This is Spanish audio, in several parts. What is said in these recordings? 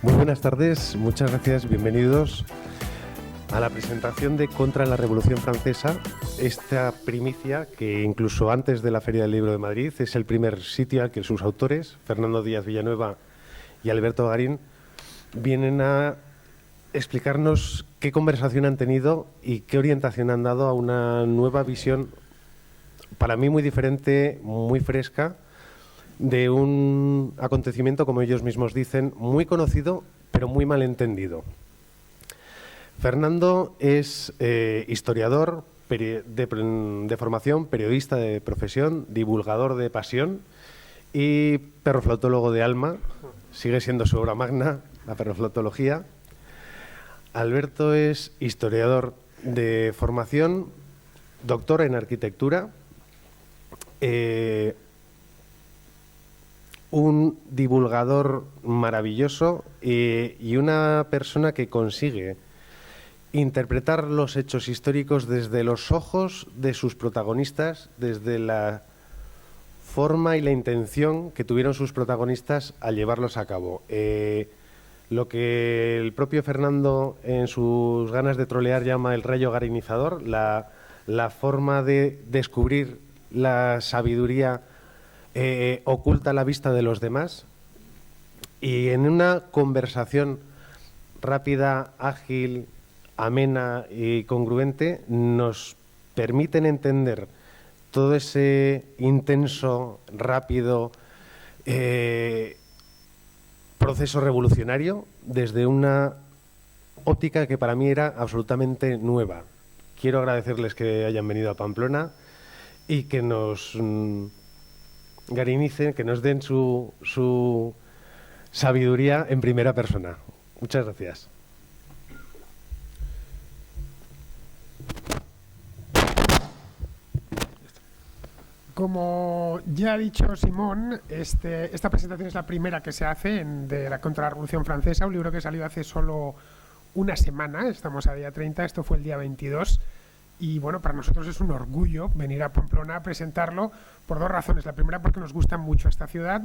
Muy buenas tardes, muchas gracias, bienvenidos a la presentación de Contra la Revolución Francesa, esta primicia que incluso antes de la Feria del Libro de Madrid es el primer sitio al que sus autores, Fernando Díaz Villanueva y Alberto Garín, vienen a explicarnos qué conversación han tenido y qué orientación han dado a una nueva visión, para mí muy diferente, muy fresca, de un acontecimiento, como ellos mismos dicen, muy conocido, pero muy mal entendido. Fernando es historiador de formación, periodista de profesión, divulgador de pasión y perroflautólogo de alma. Sigue siendo su obra magna, la perroflautología. Alberto es historiador de formación, doctor en arquitectura, un divulgador maravilloso y una persona que consigue interpretar los hechos históricos desde los ojos de sus protagonistas, desde la forma y la intención que tuvieron sus protagonistas al llevarlos a cabo. Lo que el propio Fernando, en sus ganas de trolear, llama el rayo garinizador, la forma de descubrir la sabiduría oculta a la vista de los demás, y en una conversación rápida, ágil, amena y congruente nos permiten entender todo ese intenso, rápido proceso revolucionario desde una óptica que para mí era absolutamente nueva. Quiero agradecerles que hayan venido a Pamplona y que nos garinicen, que nos den su sabiduría en primera persona. Muchas gracias. Como ya ha dicho Simón, esta presentación es la primera que se hace contra la Revolución Francesa, un libro que salió hace solo una semana, estamos a día 30, esto fue el día 22, y bueno, para nosotros es un orgullo venir a Pamplona a presentarlo por dos razones. La primera, porque nos gusta mucho esta ciudad,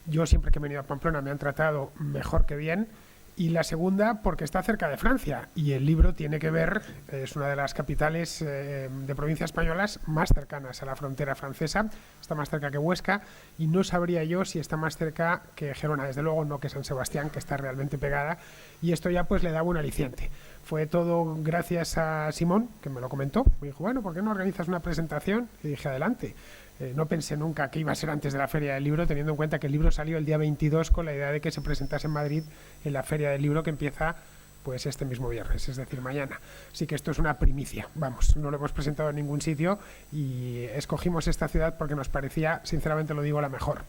yo siempre que he venido a Pamplona me han tratado mejor que bien, y la segunda, porque está cerca de Francia y el libro tiene que ver, es una de las capitales de provincias españolas más cercanas a la frontera francesa, está más cerca que Huesca y no sabría yo si está más cerca que Gerona, desde luego no que San Sebastián, que está realmente pegada, y esto ya pues le daba un aliciente. Fue todo gracias a Simón, que me lo comentó, me dijo, bueno, ¿por qué no organizas una presentación? Y dije, adelante. No pensé nunca que iba a ser antes de la Feria del Libro, teniendo en cuenta que el libro salió el día 22 con la idea de que se presentase en Madrid en la Feria del Libro, que empieza pues este mismo viernes, es decir, mañana. Así que esto es una primicia, vamos, no lo hemos presentado en ningún sitio y escogimos esta ciudad porque nos parecía, sinceramente lo digo, la mejor.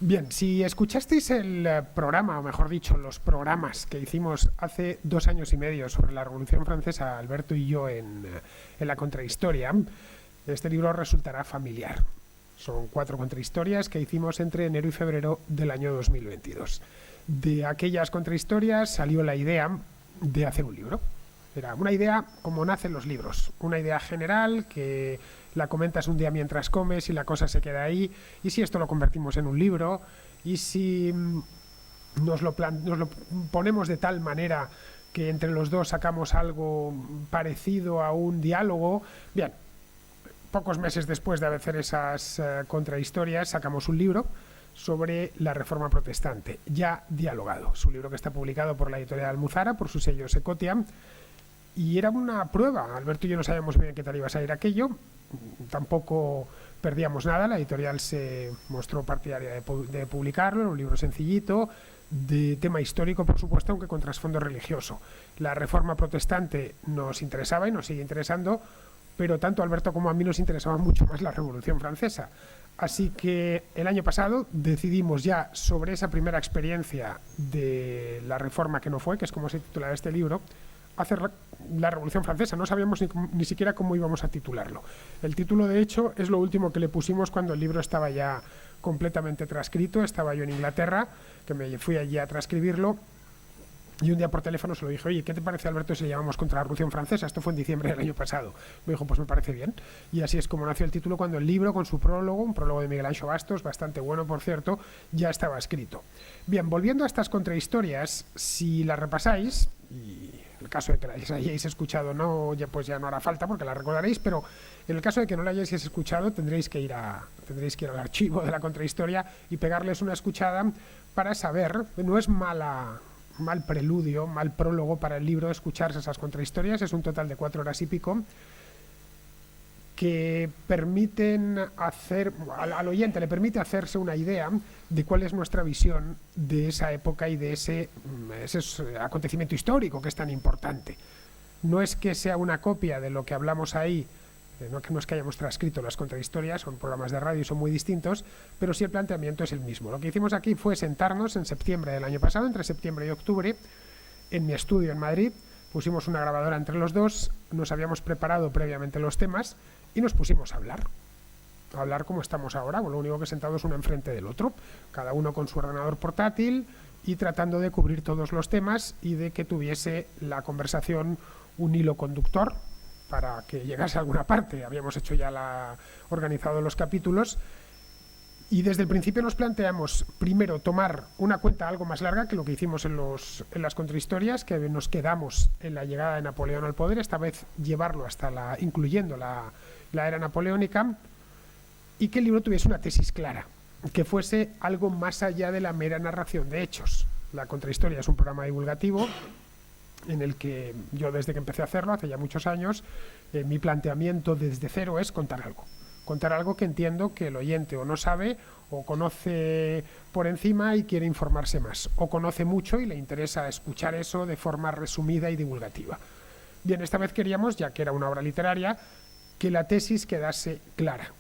Bien, si escuchasteis el programa, o mejor dicho, los programas que hicimos hace 2 años y medio sobre la Revolución Francesa, Alberto y yo en la contrahistoria, este libro resultará familiar. Son 4 contrahistorias que hicimos entre enero y febrero del año 2022. De aquellas contrahistorias salió la idea de hacer un libro. Era una idea como nacen los libros, una idea general que la comentas un día mientras comes y la cosa se queda ahí. ¿Y si esto lo convertimos en un libro? ¿Y si nos lo ponemos de tal manera que entre los dos sacamos algo parecido a un diálogo? Bien. Pocos meses después de hacer esas contrahistorias, sacamos un libro sobre la Reforma Protestante, ya dialogado. Es un libro que está publicado por la editorial Almuzara, por su sello Secotia, y era una prueba. Alberto y yo no sabíamos bien qué tal iba a salir aquello, tampoco perdíamos nada, la editorial se mostró partidaria de publicarlo, era un libro sencillito, de tema histórico, por supuesto, aunque con trasfondo religioso. La Reforma Protestante nos interesaba y nos sigue interesando, pero tanto a Alberto como a mí nos interesaba mucho más la Revolución Francesa. Así que el año pasado decidimos ya sobre esa primera experiencia de la Reforma que no fue, que es como se titula este libro, hacer la Revolución Francesa. No sabíamos ni siquiera cómo íbamos a titularlo. El título, de hecho, es lo último que le pusimos cuando el libro estaba ya completamente transcrito. Estaba yo en Inglaterra, que me fui allí a transcribirlo, Y un día por teléfono se lo dije, oye, ¿qué te parece, Alberto, si le llamamos Contra la Revolución Francesa? Esto fue en diciembre del año pasado. Me dijo, pues me parece bien. Y así es como nació el título, cuando el libro, con su prólogo, un prólogo de Miguel Anxo Bastos, bastante bueno, por cierto, ya estaba escrito. Bien, volviendo a estas contrahistorias, si las repasáis, y en el caso de que las hayáis escuchado, no, ya, pues ya no hará falta porque las recordaréis, pero en el caso de que no la hayáis escuchado, tendréis que ir al archivo de la contrahistoria y pegarles una escuchada para saber. No es mal preludio, mal prólogo para el libro escucharse esas contrahistorias. Es un total de 4 horas y pico que permiten al oyente le permite hacerse una idea de cuál es nuestra visión de esa época y de ese acontecimiento histórico que es tan importante. No es que sea una copia de lo que hablamos ahí, no es que hayamos transcrito las contrahistorias, son programas de radio y son muy distintos, pero sí el planteamiento es el mismo. Lo que hicimos aquí fue sentarnos en septiembre del año pasado, entre septiembre y octubre, en mi estudio en Madrid. Pusimos una grabadora entre los dos, nos habíamos preparado previamente los temas y nos pusimos a hablar como estamos ahora, lo único que sentados uno enfrente del otro, cada uno con su ordenador portátil y tratando de cubrir todos los temas y de que tuviese la conversación un hilo conductor para que llegase a alguna parte. Habíamos hecho ya organizado los capítulos y desde el principio nos planteamos primero tomar una cuenta algo más larga que lo que hicimos en las contrahistorias, que nos quedamos en la llegada de Napoleón al poder, esta vez llevarlo incluyendo la era napoleónica, y que el libro tuviese una tesis clara, que fuese algo más allá de la mera narración de hechos. La contrahistoria es un programa divulgativo en el que yo, desde que empecé a hacerlo, hace ya muchos años, mi planteamiento desde cero es contar algo que entiendo que el oyente o no sabe, o conoce por encima y quiere informarse más, o conoce mucho y le interesa escuchar eso de forma resumida y divulgativa. Bien, esta vez queríamos, ya que era una obra literaria, que la tesis quedase clara.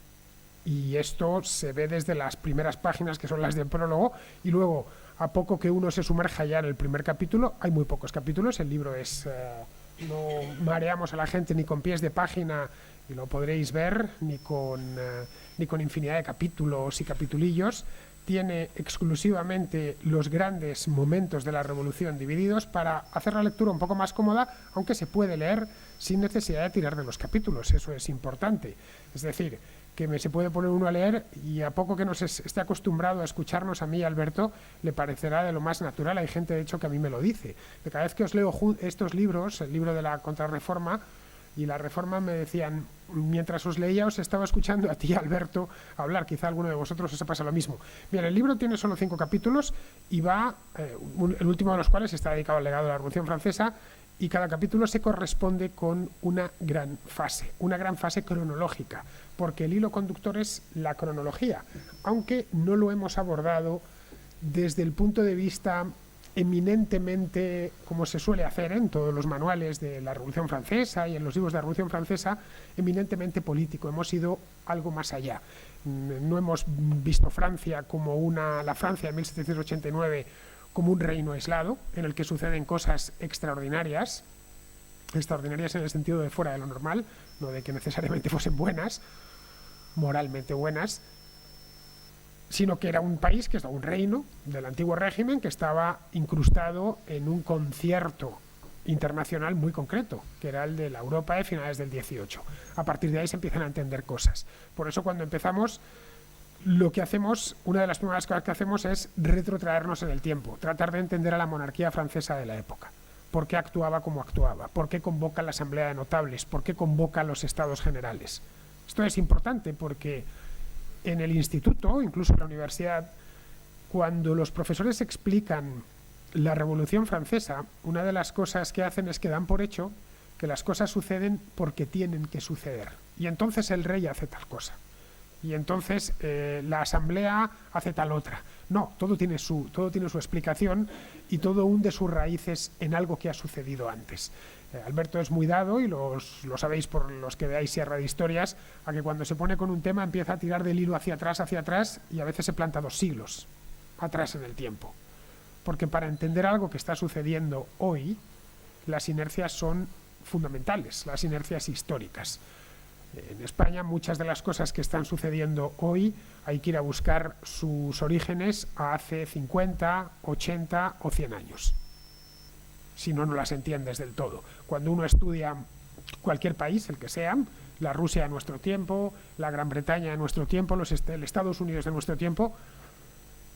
Y esto se ve desde las primeras páginas, que son las del prólogo, y luego, a poco que uno se sumerja ya en el primer capítulo, hay muy pocos capítulos, el libro es... no mareamos a la gente ni con pies de página, y lo podréis ver, ni con infinidad de capítulos y capitulillos. Tiene exclusivamente los grandes momentos de la Revolución divididos para hacer la lectura un poco más cómoda, aunque se puede leer sin necesidad de tirar de los capítulos, eso es importante. Es decir, que se puede poner uno a leer y a poco que nos esté acostumbrado a escucharnos a mí y a Alberto, le parecerá de lo más natural. Hay gente, de hecho, que a mí me lo dice. De cada vez que os leo estos libros, el libro de la Contrarreforma y la Reforma, me decían, mientras os leía, os estaba escuchando a ti y a Alberto hablar. Quizá a alguno de vosotros os pasa lo mismo. Bien, el libro tiene solo 5 capítulos y el último de los cuales está dedicado al legado de la Revolución Francesa, y cada capítulo se corresponde con una gran fase cronológica, porque el hilo conductor es la cronología, aunque no lo hemos abordado desde el punto de vista eminentemente, como se suele hacer en todos los manuales de la Revolución Francesa y en los libros de la Revolución Francesa, eminentemente político. Hemos ido algo más allá. No hemos visto Francia como la Francia de 1789 como un reino aislado en el que suceden cosas extraordinarias en el sentido de fuera de lo normal, no de que necesariamente fuesen buenas, moralmente buenas, sino que era un país, un reino del antiguo régimen, que estaba incrustado en un concierto internacional muy concreto, que era el de la Europa de finales del 18. A partir de ahí se empiezan a entender cosas. Por eso, cuando empezamos, lo que hacemos, una de las primeras cosas que hacemos es retrotraernos en el tiempo, tratar de entender a la monarquía francesa de la época. ¿Por qué actuaba como actuaba? ¿Por qué convoca la Asamblea de Notables? ¿Por qué convoca los Estados Generales? Esto es importante porque en el instituto, incluso en la universidad, cuando los profesores explican la Revolución Francesa, una de las cosas que hacen es que dan por hecho que las cosas suceden porque tienen que suceder. Y entonces el rey hace tal cosa. Y entonces la asamblea hace tal otra. No, todo tiene su explicación y todo hunde sus raíces en algo que ha sucedido antes. Alberto es muy dado, y lo sabéis por los que veáis Sierra de Historias, a que cuando se pone con un tema empieza a tirar del hilo hacia atrás, y a veces se planta 2 siglos atrás en el tiempo. Porque para entender algo que está sucediendo hoy, las inercias son fundamentales, las inercias históricas. En España, muchas de las cosas que están sucediendo hoy hay que ir a buscar sus orígenes a hace 50, 80 o 100 años. si no, no las entiendes del todo. Cuando uno estudia cualquier país, el que sea, la Rusia de nuestro tiempo, la Gran Bretaña de nuestro tiempo, el Estados Unidos de nuestro tiempo,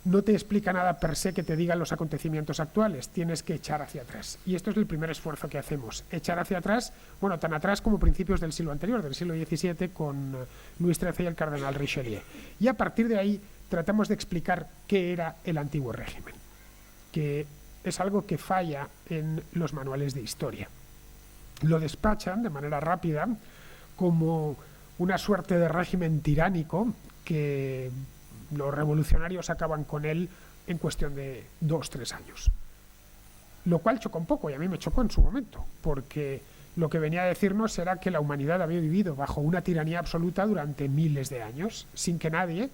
no te explica nada per se que te digan los acontecimientos actuales, tienes que echar hacia atrás. Y esto es el primer esfuerzo que hacemos, echar hacia atrás, bueno, tan atrás como principios del siglo anterior, del siglo XVII, con Luis XIII y el cardenal Richelieu. Y a partir de ahí tratamos de explicar qué era el antiguo régimen, que es algo que falla en los manuales de historia. Lo despachan de manera rápida como una suerte de régimen tiránico que los revolucionarios acaban con él en cuestión de 2-3 años. Lo cual chocó un poco, y a mí me chocó en su momento, porque lo que venía a decirnos era que la humanidad había vivido bajo una tiranía absoluta durante miles de años, sin que nadie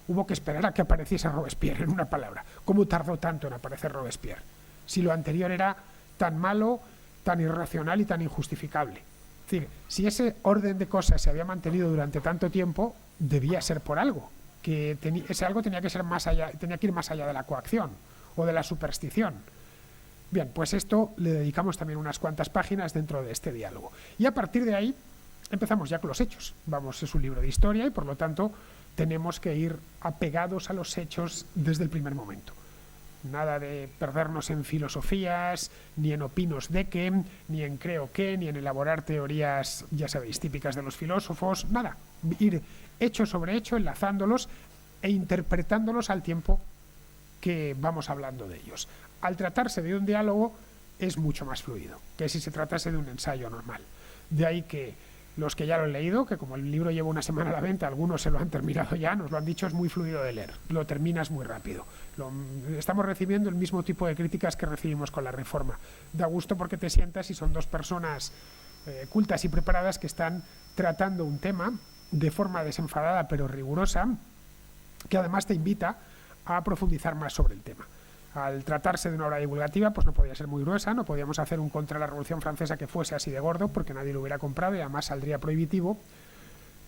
hubo que esperar a que apareciese Robespierre, en una palabra. ¿Cómo tardó tanto en aparecer Robespierre? Si lo anterior era tan malo, tan irracional y tan injustificable. Es decir, si ese orden de cosas se había mantenido durante tanto tiempo, debía ser por algo. Que ese algo tenía que ser más allá, tenía que ir más allá de la coacción o de la superstición. Bien, pues esto le dedicamos también unas cuantas páginas dentro de este diálogo. Y a partir de ahí empezamos ya con los hechos. Vamos, es un libro de historia y por lo tanto tenemos que ir apegados a los hechos desde el primer momento. Nada de perdernos en filosofías, ni en opinos de qué, ni en creo qué, ni en elaborar teorías, ya sabéis, típicas de los filósofos, nada. Ir hecho sobre hecho, enlazándolos e interpretándolos al tiempo que vamos hablando de ellos. Al tratarse de un diálogo es mucho más fluido que si se tratase de un ensayo normal. De ahí que los que ya lo han leído, que como el libro lleva una semana a la venta, algunos se lo han terminado ya, nos lo han dicho, es muy fluido de leer, lo terminas muy rápido. Estamos recibiendo el mismo tipo de críticas que recibimos con la Reforma. Da gusto porque te sientas y son dos personas cultas y preparadas que están tratando un tema de forma desenfadada pero rigurosa, que además te invita a profundizar más sobre el tema. Al tratarse de una obra divulgativa, pues no podía ser muy gruesa, no podíamos hacer un contra la Revolución Francesa que fuese así de gordo, porque nadie lo hubiera comprado y además saldría prohibitivo,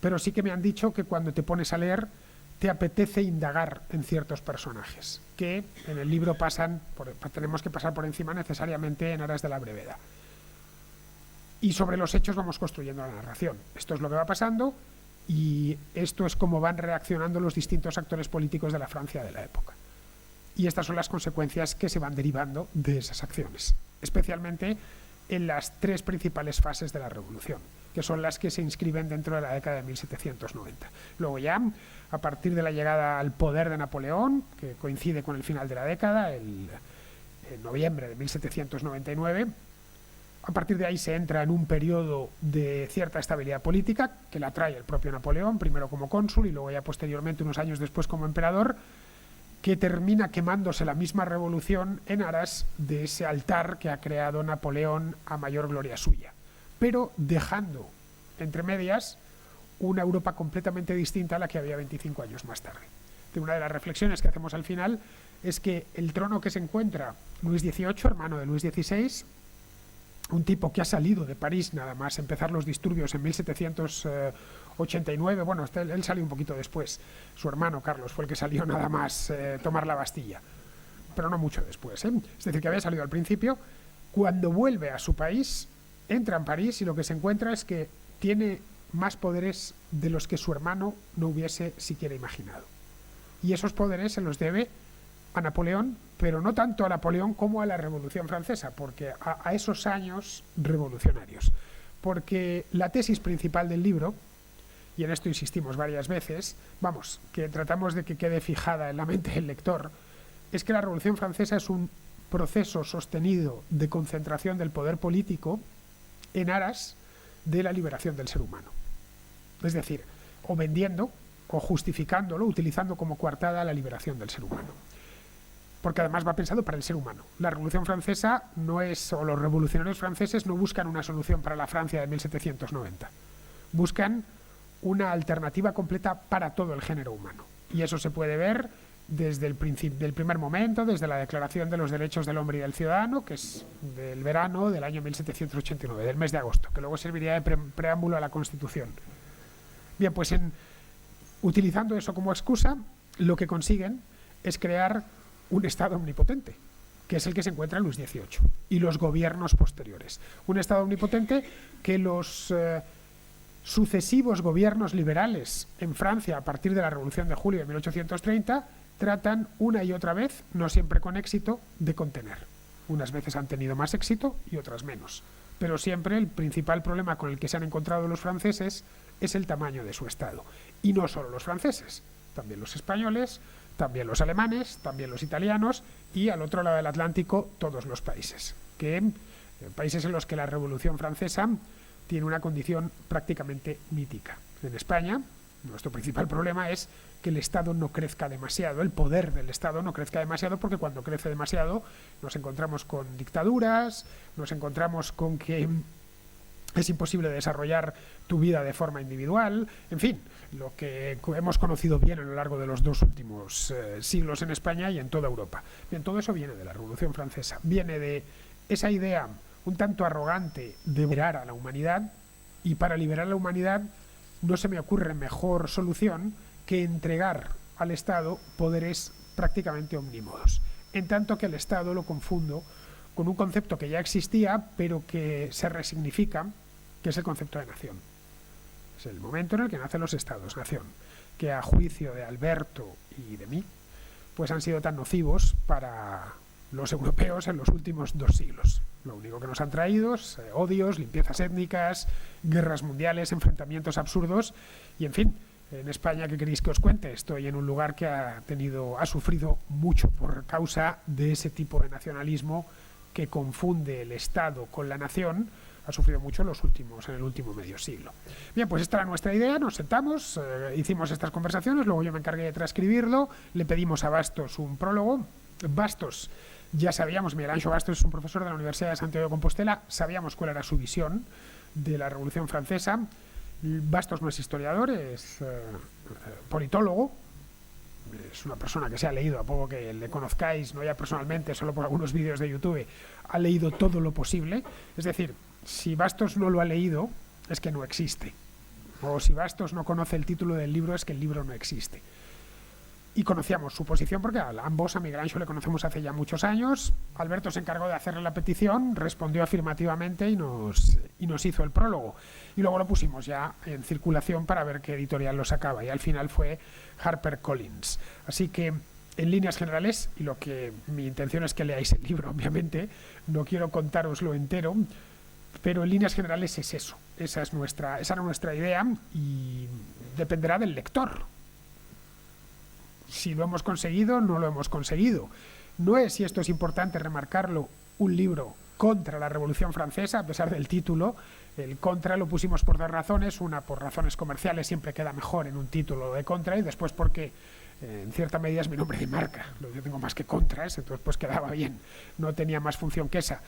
pero sí que me han dicho que cuando te pones a leer te apetece indagar en ciertos personajes, que en el libro tenemos que pasar por encima necesariamente en aras de la brevedad. Y sobre los hechos vamos construyendo la narración. Esto es lo que va pasando y esto es cómo van reaccionando los distintos actores políticos de la Francia de la época. Y estas son las consecuencias que se van derivando de esas acciones, especialmente en las tres principales fases de la Revolución, que son las que se inscriben dentro de la década de 1790. Luego ya, a partir de la llegada al poder de Napoleón, que coincide con el final de la década, en noviembre de 1799, a partir de ahí se entra en un periodo de cierta estabilidad política, que la trae el propio Napoleón, primero como cónsul y luego ya posteriormente, unos años después, como emperador, que termina quemándose la misma revolución en aras de ese altar que ha creado Napoleón a mayor gloria suya, pero dejando entre medias una Europa completamente distinta a la que había 25 años más tarde. Una de las reflexiones que hacemos al final es que el trono que se encuentra Luis XVIII, hermano de Luis XVI, un tipo que ha salido de París nada más empezar los disturbios en 1789, bueno, él salió un poquito después, su hermano Carlos fue el que salió nada más tomar la Bastilla, pero no mucho después, es decir, que había salido al principio. Cuando vuelve a su país, entra en París y lo que se encuentra es que tiene más poderes de los que su hermano no hubiese siquiera imaginado, y esos poderes se los debe a Napoleón, pero no tanto a Napoleón como a la Revolución Francesa, porque a esos años revolucionarios. Porque la tesis principal del libro, y en esto insistimos varias veces, que tratamos de que quede fijada en la mente del lector, es que la Revolución Francesa es un proceso sostenido de concentración del poder político en aras de la liberación del ser humano. Es decir, o vendiendo, o justificándolo, utilizando como coartada la liberación del ser humano. Porque además va pensado para el ser humano. La Revolución Francesa no es, o los revolucionarios franceses no buscan una solución para la Francia de 1790. Buscan una alternativa completa para todo el género humano. Y eso se puede ver desde el primer momento, desde la Declaración de los Derechos del Hombre y del Ciudadano, que es del verano del año 1789, del mes de agosto, que luego serviría de preámbulo a la Constitución. Bien, pues utilizando eso como excusa, lo que consiguen es crear un Estado omnipotente, que es el que se encuentra en Luis XVIII, y los gobiernos posteriores. Un Estado omnipotente que los sucesivos gobiernos liberales en Francia a partir de la Revolución de Julio de 1830 tratan una y otra vez, no siempre con éxito, de contener. Unas veces han tenido más éxito y otras menos. Pero siempre el principal problema con el que se han encontrado los franceses es el tamaño de su Estado. Y no solo los franceses, también los españoles, también los alemanes, también los italianos y al otro lado del Atlántico todos los países. Países en los que la Revolución Francesa tiene una condición prácticamente mítica. En España, nuestro principal problema es que el Estado no crezca demasiado, el poder del Estado no crezca demasiado, porque cuando crece demasiado nos encontramos con dictaduras, nos encontramos con que es imposible desarrollar tu vida de forma individual, en fin, lo que hemos conocido bien a lo largo de los 2 últimos siglos en España y en toda Europa. Bien, todo eso viene de la Revolución Francesa, viene de esa idea un tanto arrogante de liberar a la humanidad, y para liberar a la humanidad no se me ocurre mejor solución que entregar al Estado poderes prácticamente omnímodos, en tanto que el Estado lo confundo con un concepto que ya existía pero que se resignifica, que es el concepto de nación. Es el momento en el que nacen los Estados-nación, que a juicio de Alberto y de mí, pues han sido tan nocivos para los europeos en los últimos 2 siglos. Lo único que nos han traído es odios, limpiezas étnicas, guerras mundiales, enfrentamientos absurdos y, en fin, en España, ¿qué queréis que os cuente? Estoy en un lugar que ha sufrido mucho por causa de ese tipo de nacionalismo que confunde el Estado con la nación. Ha sufrido mucho en el último medio siglo. Bien, pues esta era nuestra idea, nos sentamos, hicimos estas conversaciones, luego yo me encargué de transcribirlo, le pedimos a Bastos un prólogo. Bastos, ya sabíamos, Miguel Anxo Bastos es un profesor de la Universidad de Santiago de Compostela, sabíamos cuál era su visión de la Revolución Francesa. Bastos no es historiador, es politólogo, es una persona que se ha leído, a poco que le conozcáis, no ya personalmente, solo por algunos vídeos de YouTube, ha leído todo lo posible. Es decir, si Bastos no lo ha leído, es que no existe. O si Bastos no conoce el título del libro, es que el libro no existe. Y conocíamos su posición porque a Miguel Anxo le conocemos hace ya muchos años. Alberto se encargó de hacerle la petición, respondió afirmativamente y nos hizo el prólogo. Y luego lo pusimos ya en circulación para ver qué editorial lo sacaba. Y al final fue HarperCollins. Así que, en líneas generales, y lo que mi intención es que leáis el libro, obviamente, no quiero contároslo entero, pero en líneas generales es eso. Esa era nuestra idea y dependerá del lector. Si lo hemos conseguido, no lo hemos conseguido. No es, y esto es importante remarcarlo, un libro contra la Revolución Francesa, a pesar del título. El contra lo pusimos por 2 razones. Una, por razones comerciales, siempre queda mejor en un título de contra, y después porque en cierta medida es mi nombre de marca. Yo tengo más que contras, entonces pues quedaba bien. No tenía más función que esa.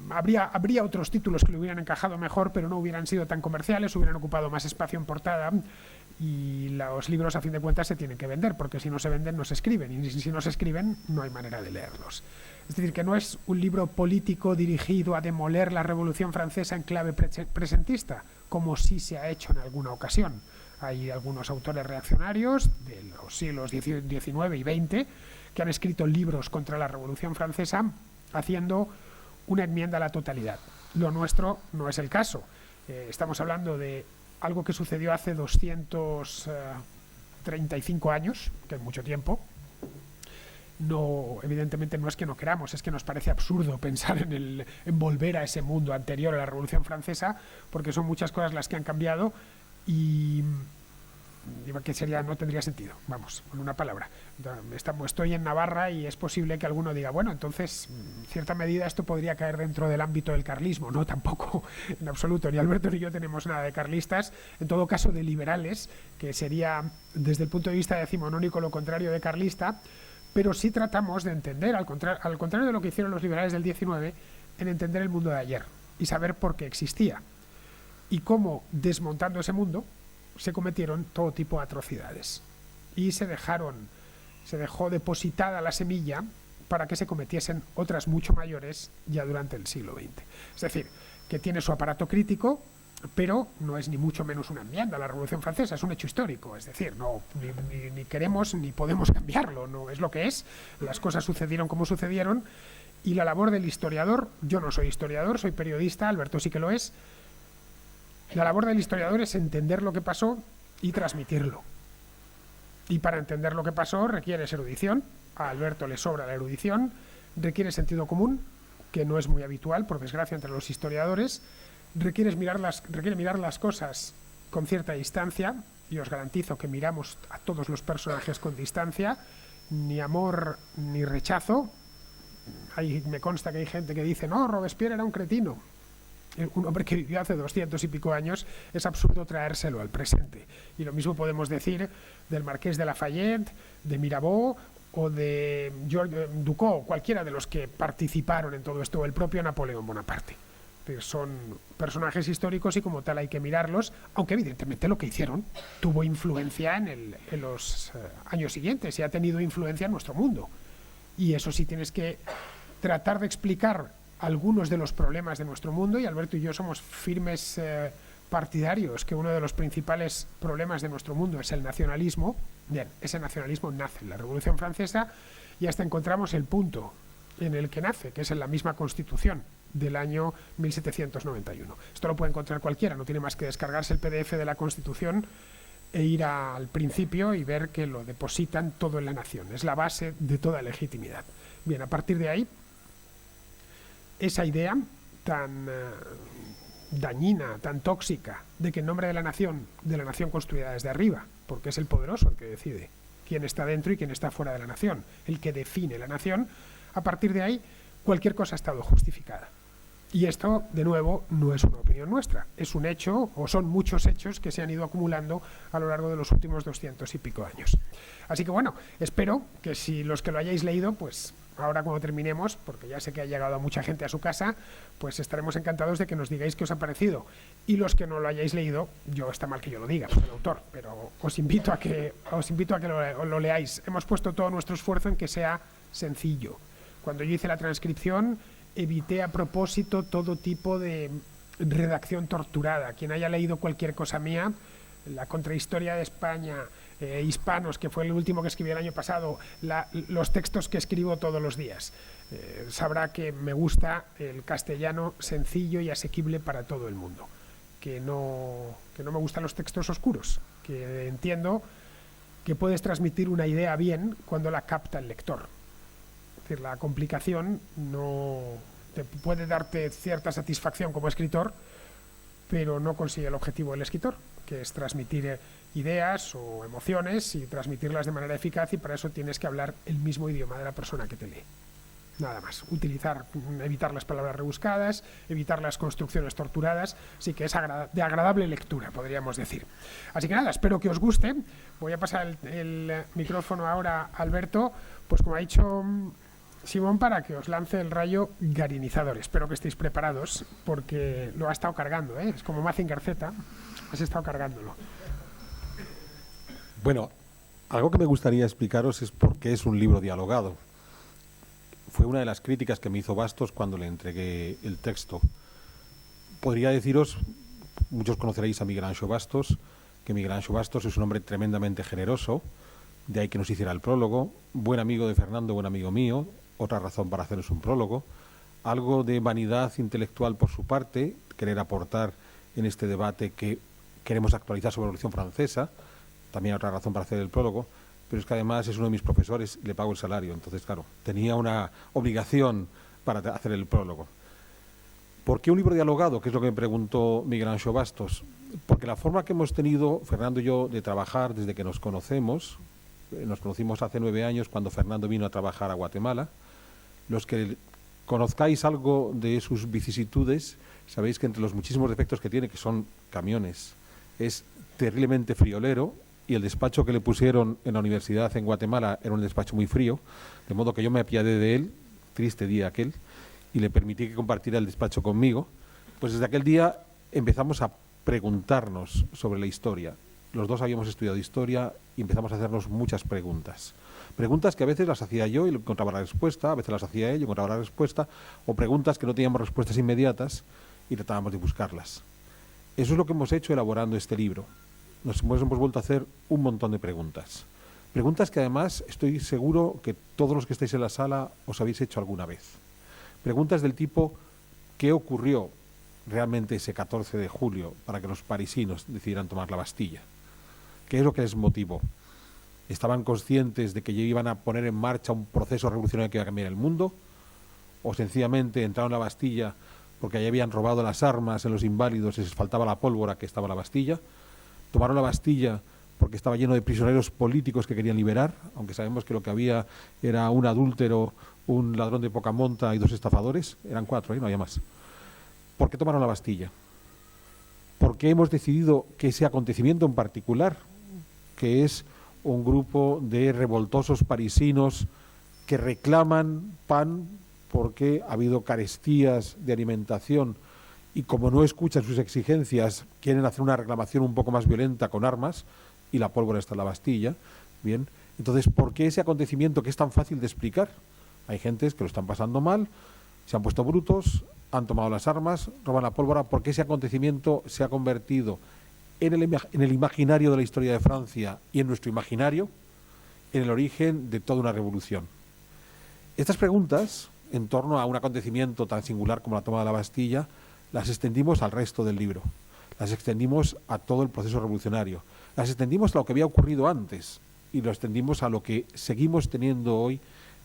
Habría otros títulos que le hubieran encajado mejor, pero no hubieran sido tan comerciales, hubieran ocupado más espacio en portada. Y los libros, a fin de cuentas, se tienen que vender, porque si no se venden no se escriben, y si no se escriben no hay manera de leerlos. Es decir, que no es un libro político dirigido a demoler la Revolución Francesa en clave presentista, como sí se ha hecho en alguna ocasión. Hay algunos autores reaccionarios de los siglos XIX y XX que han escrito libros contra la Revolución Francesa haciendo una enmienda a la totalidad. Lo nuestro no es el caso. Estamos hablando de algo que sucedió hace 235 años, que es mucho tiempo. No, evidentemente no es que no queramos, es que nos parece absurdo pensar en volver a ese mundo anterior a la Revolución Francesa, porque son muchas cosas las que han cambiado y que no tendría sentido, vamos, con una palabra. Estoy en Navarra y es posible que alguno diga, bueno, entonces, en cierta medida esto podría caer dentro del ámbito del carlismo. No, tampoco, en absoluto. Ni Alberto ni yo tenemos nada de carlistas, en todo caso de liberales, que sería, desde el punto de vista decimonónico, lo contrario de carlista, pero sí tratamos de entender, al contrario de lo que hicieron los liberales del 19, en entender el mundo de ayer y saber por qué existía y cómo, desmontando ese mundo, se cometieron todo tipo de atrocidades y se dejó depositada la semilla para que se cometiesen otras mucho mayores ya durante el siglo XX. Es decir, que tiene su aparato crítico, pero no es ni mucho menos una enmienda a la Revolución Francesa, es un hecho histórico, es decir, no ni queremos ni podemos cambiarlo, no es lo que es, las cosas sucedieron como sucedieron, y la labor del historiador, yo no soy historiador, soy periodista, Alberto sí que lo es, la labor del historiador es entender lo que pasó y transmitirlo. Y para entender lo que pasó requieres erudición, a Alberto le sobra la erudición, requiere sentido común, que no es muy habitual, por desgracia, entre los historiadores, requiere mirar las cosas con cierta distancia, y os garantizo que miramos a todos los personajes con distancia, ni amor ni rechazo. Me consta que hay gente que dice, no, Robespierre era un cretino. Un hombre que vivió hace 200 y pico años, es absurdo traérselo al presente. Y lo mismo podemos decir del Marqués de Lafayette, de Mirabeau o de Georges Ducos, cualquiera de los que participaron en todo esto, o el propio Napoleón Bonaparte. Son personajes históricos y como tal hay que mirarlos, aunque evidentemente lo que hicieron tuvo influencia en los años siguientes y ha tenido influencia en nuestro mundo. Y eso sí tienes que tratar de explicar algunos de los problemas de nuestro mundo, y Alberto y yo somos firmes partidarios que uno de los principales problemas de nuestro mundo es el nacionalismo. Bien, ese nacionalismo nace en la Revolución Francesa y hasta encontramos el punto en el que nace, que es en la misma Constitución del año 1791. Esto lo puede encontrar cualquiera, no tiene más que descargarse el PDF de la Constitución e ir al principio y ver que lo depositan todo en la nación. Es la base de toda legitimidad. Bien, a partir de ahí, esa idea tan dañina, tan tóxica, de que en nombre de la nación construida desde arriba, porque es el poderoso el que decide quién está dentro y quién está fuera de la nación, el que define la nación, a partir de ahí cualquier cosa ha estado justificada. Y esto, de nuevo, no es una opinión nuestra, es un hecho, o son muchos hechos que se han ido acumulando a lo largo de los últimos 200 y pico años. Así que bueno, espero que si los que lo hayáis leído, pues ahora cuando terminemos, porque ya sé que ha llegado a mucha gente a su casa, pues estaremos encantados de que nos digáis qué os ha parecido. Y los que no lo hayáis leído, está mal que yo lo diga, el autor, pero os invito a que lo leáis. Hemos puesto todo nuestro esfuerzo en que sea sencillo. Cuando yo hice la transcripción, evité a propósito todo tipo de redacción torturada. Quien haya leído cualquier cosa mía, la Contrahistoria de España, Hispanos, que fue el último que escribí el año pasado, los textos que escribo todos los días, sabrá que me gusta el castellano sencillo y asequible para todo el mundo, que no me gustan los textos oscuros, que entiendo que puedes transmitir una idea bien cuando la capta el lector. Es decir, la complicación no te puede darte cierta satisfacción como escritor, pero no consigue el objetivo del escritor, que es transmitir ideas o emociones y transmitirlas de manera eficaz, y para eso tienes que hablar el mismo idioma de la persona que te lee. Nada más. Evitar las palabras rebuscadas, evitar las construcciones torturadas, sí que es de agradable lectura, podríamos decir. Así que nada, espero que os guste. Voy a pasar el micrófono ahora a Alberto, pues como ha dicho Simón, para que os lance el rayo garinizador. Espero que estéis preparados, porque lo ha estado cargando, ¿eh? Es como Mazinger Z, has estado cargándolo. Bueno, algo que me gustaría explicaros es por qué es un libro dialogado. Fue una de las críticas que me hizo Bastos cuando le entregué el texto. Podría deciros, muchos conoceréis a Miguel Anxo Bastos, que Miguel Anxo Bastos es un hombre tremendamente generoso, de ahí que nos hiciera el prólogo, buen amigo de Fernando, buen amigo mío, otra razón para haceros un prólogo, algo de vanidad intelectual por su parte, querer aportar en este debate que queremos actualizar sobre la Revolución Francesa, también otra razón para hacer el prólogo, pero es que además es uno de mis profesores y le pago el salario, entonces claro, tenía una obligación para hacer el prólogo. ¿Por qué un libro dialogado? Que es lo que me preguntó Miguel Anxo Bastos. Porque la forma que hemos tenido, Fernando y yo, de trabajar desde que nos conocemos, nos conocimos hace 9 años cuando Fernando vino a trabajar a Guatemala. Los que conozcáis algo de sus vicisitudes, sabéis que entre los muchísimos defectos que tiene, que son camiones, es terriblemente friolero, y el despacho que le pusieron en la universidad en Guatemala era un despacho muy frío, de modo que yo me apiadé de él, triste día aquel, y le permití que compartiera el despacho conmigo. Pues desde aquel día empezamos a preguntarnos sobre la historia. Los dos habíamos estudiado historia y empezamos a hacernos muchas preguntas. Preguntas que a veces las hacía yo y encontraba la respuesta, a veces las hacía él y encontraba la respuesta, o preguntas que no teníamos respuestas inmediatas y tratábamos de buscarlas. Eso es lo que hemos hecho elaborando este libro. Nos hemos vuelto a hacer un montón de preguntas. Preguntas que además estoy seguro que todos los que estáis en la sala os habéis hecho alguna vez. Preguntas del tipo, ¿qué ocurrió realmente ese 14 de julio para que los parisinos decidieran tomar la Bastilla? ¿Qué es lo que les motivó? ¿Estaban conscientes de que iban a poner en marcha un proceso revolucionario que iba a cambiar el mundo? ¿O sencillamente entraron a la Bastilla porque allí habían robado las armas en los inválidos y les faltaba la pólvora que estaba en la Bastilla? ¿Tomaron la Bastilla porque estaba lleno de prisioneros políticos que querían liberar, aunque sabemos que lo que había era un adúltero, un ladrón de poca monta y 2 estafadores? Eran 4, no había más. ¿Por qué tomaron la Bastilla? ¿Por qué hemos decidido que ese acontecimiento en particular, que es un grupo de revoltosos parisinos que reclaman pan porque ha habido carestías de alimentación y como no escuchan sus exigencias, quieren hacer una reclamación un poco más violenta con armas y la pólvora está en la Bastilla? Bien, entonces, ¿por qué ese acontecimiento que es tan fácil de explicar? Hay gentes que lo están pasando mal, se han puesto brutos, han tomado las armas, roban la pólvora. ¿Por qué ese acontecimiento se ha convertido en el imaginario de la historia de Francia y en nuestro imaginario en el origen de toda una revolución? Estas preguntas, en torno a un acontecimiento tan singular como la toma de la Bastilla, las extendimos al resto del libro, las extendimos a todo el proceso revolucionario, las extendimos a lo que había ocurrido antes y lo extendimos a lo que seguimos teniendo hoy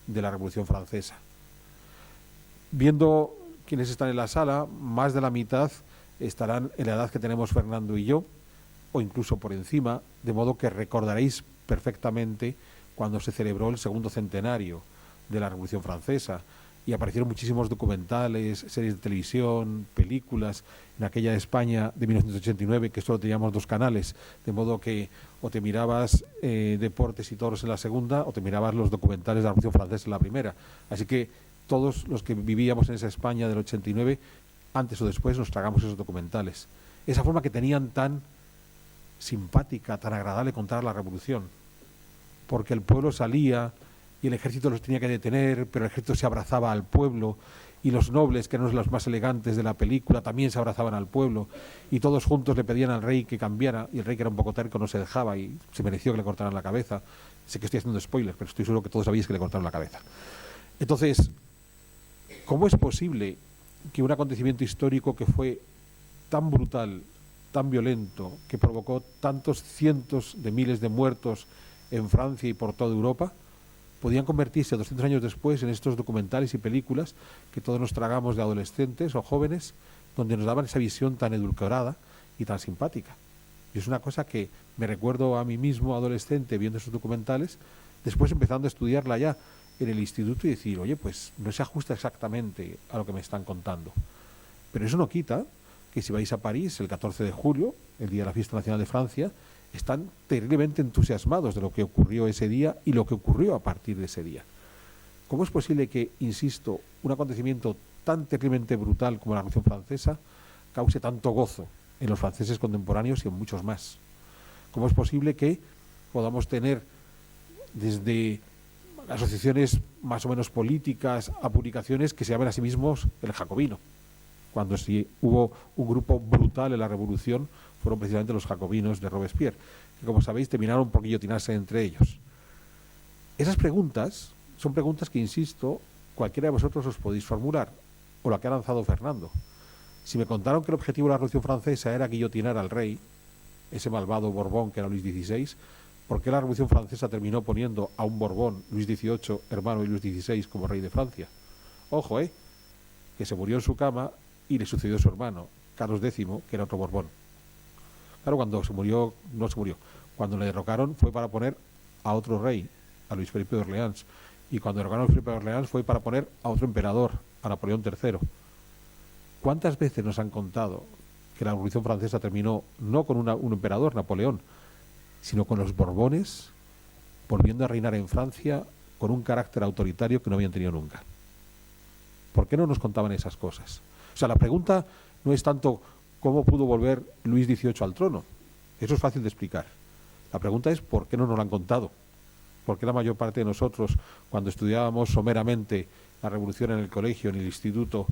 de la Revolución Francesa. Viendo quienes están en la sala, más de la mitad estarán en la edad que tenemos Fernando y yo, o incluso por encima, de modo que recordaréis perfectamente cuando se celebró el 2.º centenario de la Revolución Francesa y aparecieron muchísimos documentales, series de televisión, películas en aquella España de 1989 que solo teníamos 2 canales, de modo que o te mirabas deportes y toros en la segunda o te mirabas los documentales de la Revolución Francesa en la primera. Así que todos los que vivíamos en esa España del 89, antes o después nos tragamos esos documentales. Esa forma que tenían tan simpática, tan agradable contar la revolución, porque el pueblo salía y el ejército los tenía que detener, pero el ejército se abrazaba al pueblo y los nobles, que eran los más elegantes de la película, también se abrazaban al pueblo y todos juntos le pedían al rey que cambiara y el rey, que era un poco terco, no se dejaba y se mereció que le cortaran la cabeza. Sé que estoy haciendo spoilers, pero estoy seguro que todos sabíais que le cortaron la cabeza. Entonces, ¿cómo es posible que un acontecimiento histórico que fue tan brutal, tan violento, que provocó tantos cientos de miles de muertos en Francia y por toda Europa, podían convertirse 200 años después en estos documentales y películas que todos nos tragamos de adolescentes o jóvenes, donde nos daban esa visión tan edulcorada y tan simpática? Y es una cosa que me recuerdo a mí mismo, adolescente, viendo esos documentales, después empezando a estudiarla ya en el instituto y decir, oye, pues no se ajusta exactamente a lo que me están contando. Pero eso no quita que si vais a París el 14 de julio, el día de la Fiesta Nacional de Francia, están terriblemente entusiasmados de lo que ocurrió ese día y lo que ocurrió a partir de ese día. ¿Cómo es posible que, insisto, un acontecimiento tan terriblemente brutal como la Revolución Francesa cause tanto gozo en los franceses contemporáneos y en muchos más? ¿Cómo es posible que podamos tener desde asociaciones más o menos políticas a publicaciones que se llaman a sí mismos el Jacobino, cuando si hubo un grupo brutal en la Revolución fueron precisamente los jacobinos de Robespierre, que como sabéis terminaron por guillotinarse entre ellos? Esas preguntas son preguntas que, insisto, cualquiera de vosotros os podéis formular, o la que ha lanzado Fernando. Si me contaron que el objetivo de la Revolución Francesa era guillotinar al rey, ese malvado Borbón que era Luis XVI, ¿por qué la Revolución Francesa terminó poniendo a un Borbón, Luis XVIII, hermano de Luis XVI, como rey de Francia? Ojo, que se murió en su cama y le sucedió su hermano, Carlos X, que era otro Borbón. Claro, cuando se murió, no se murió. Cuando le derrocaron fue para poner a otro rey, a Luis Felipe de Orleans. Y cuando derrocaron a Luis Felipe de Orleans fue para poner a otro emperador, a Napoleón III. ¿Cuántas veces nos han contado que la Revolución Francesa terminó no con un emperador, Napoleón, sino con los Borbones volviendo a reinar en Francia con un carácter autoritario que no habían tenido nunca? ¿Por qué no nos contaban esas cosas? O sea, la pregunta no es tanto cómo pudo volver Luis XVIII al trono. Eso es fácil de explicar. La pregunta es ¿por qué no nos lo han contado? ¿Por qué la mayor parte de nosotros, cuando estudiábamos someramente la revolución en el colegio, en el instituto,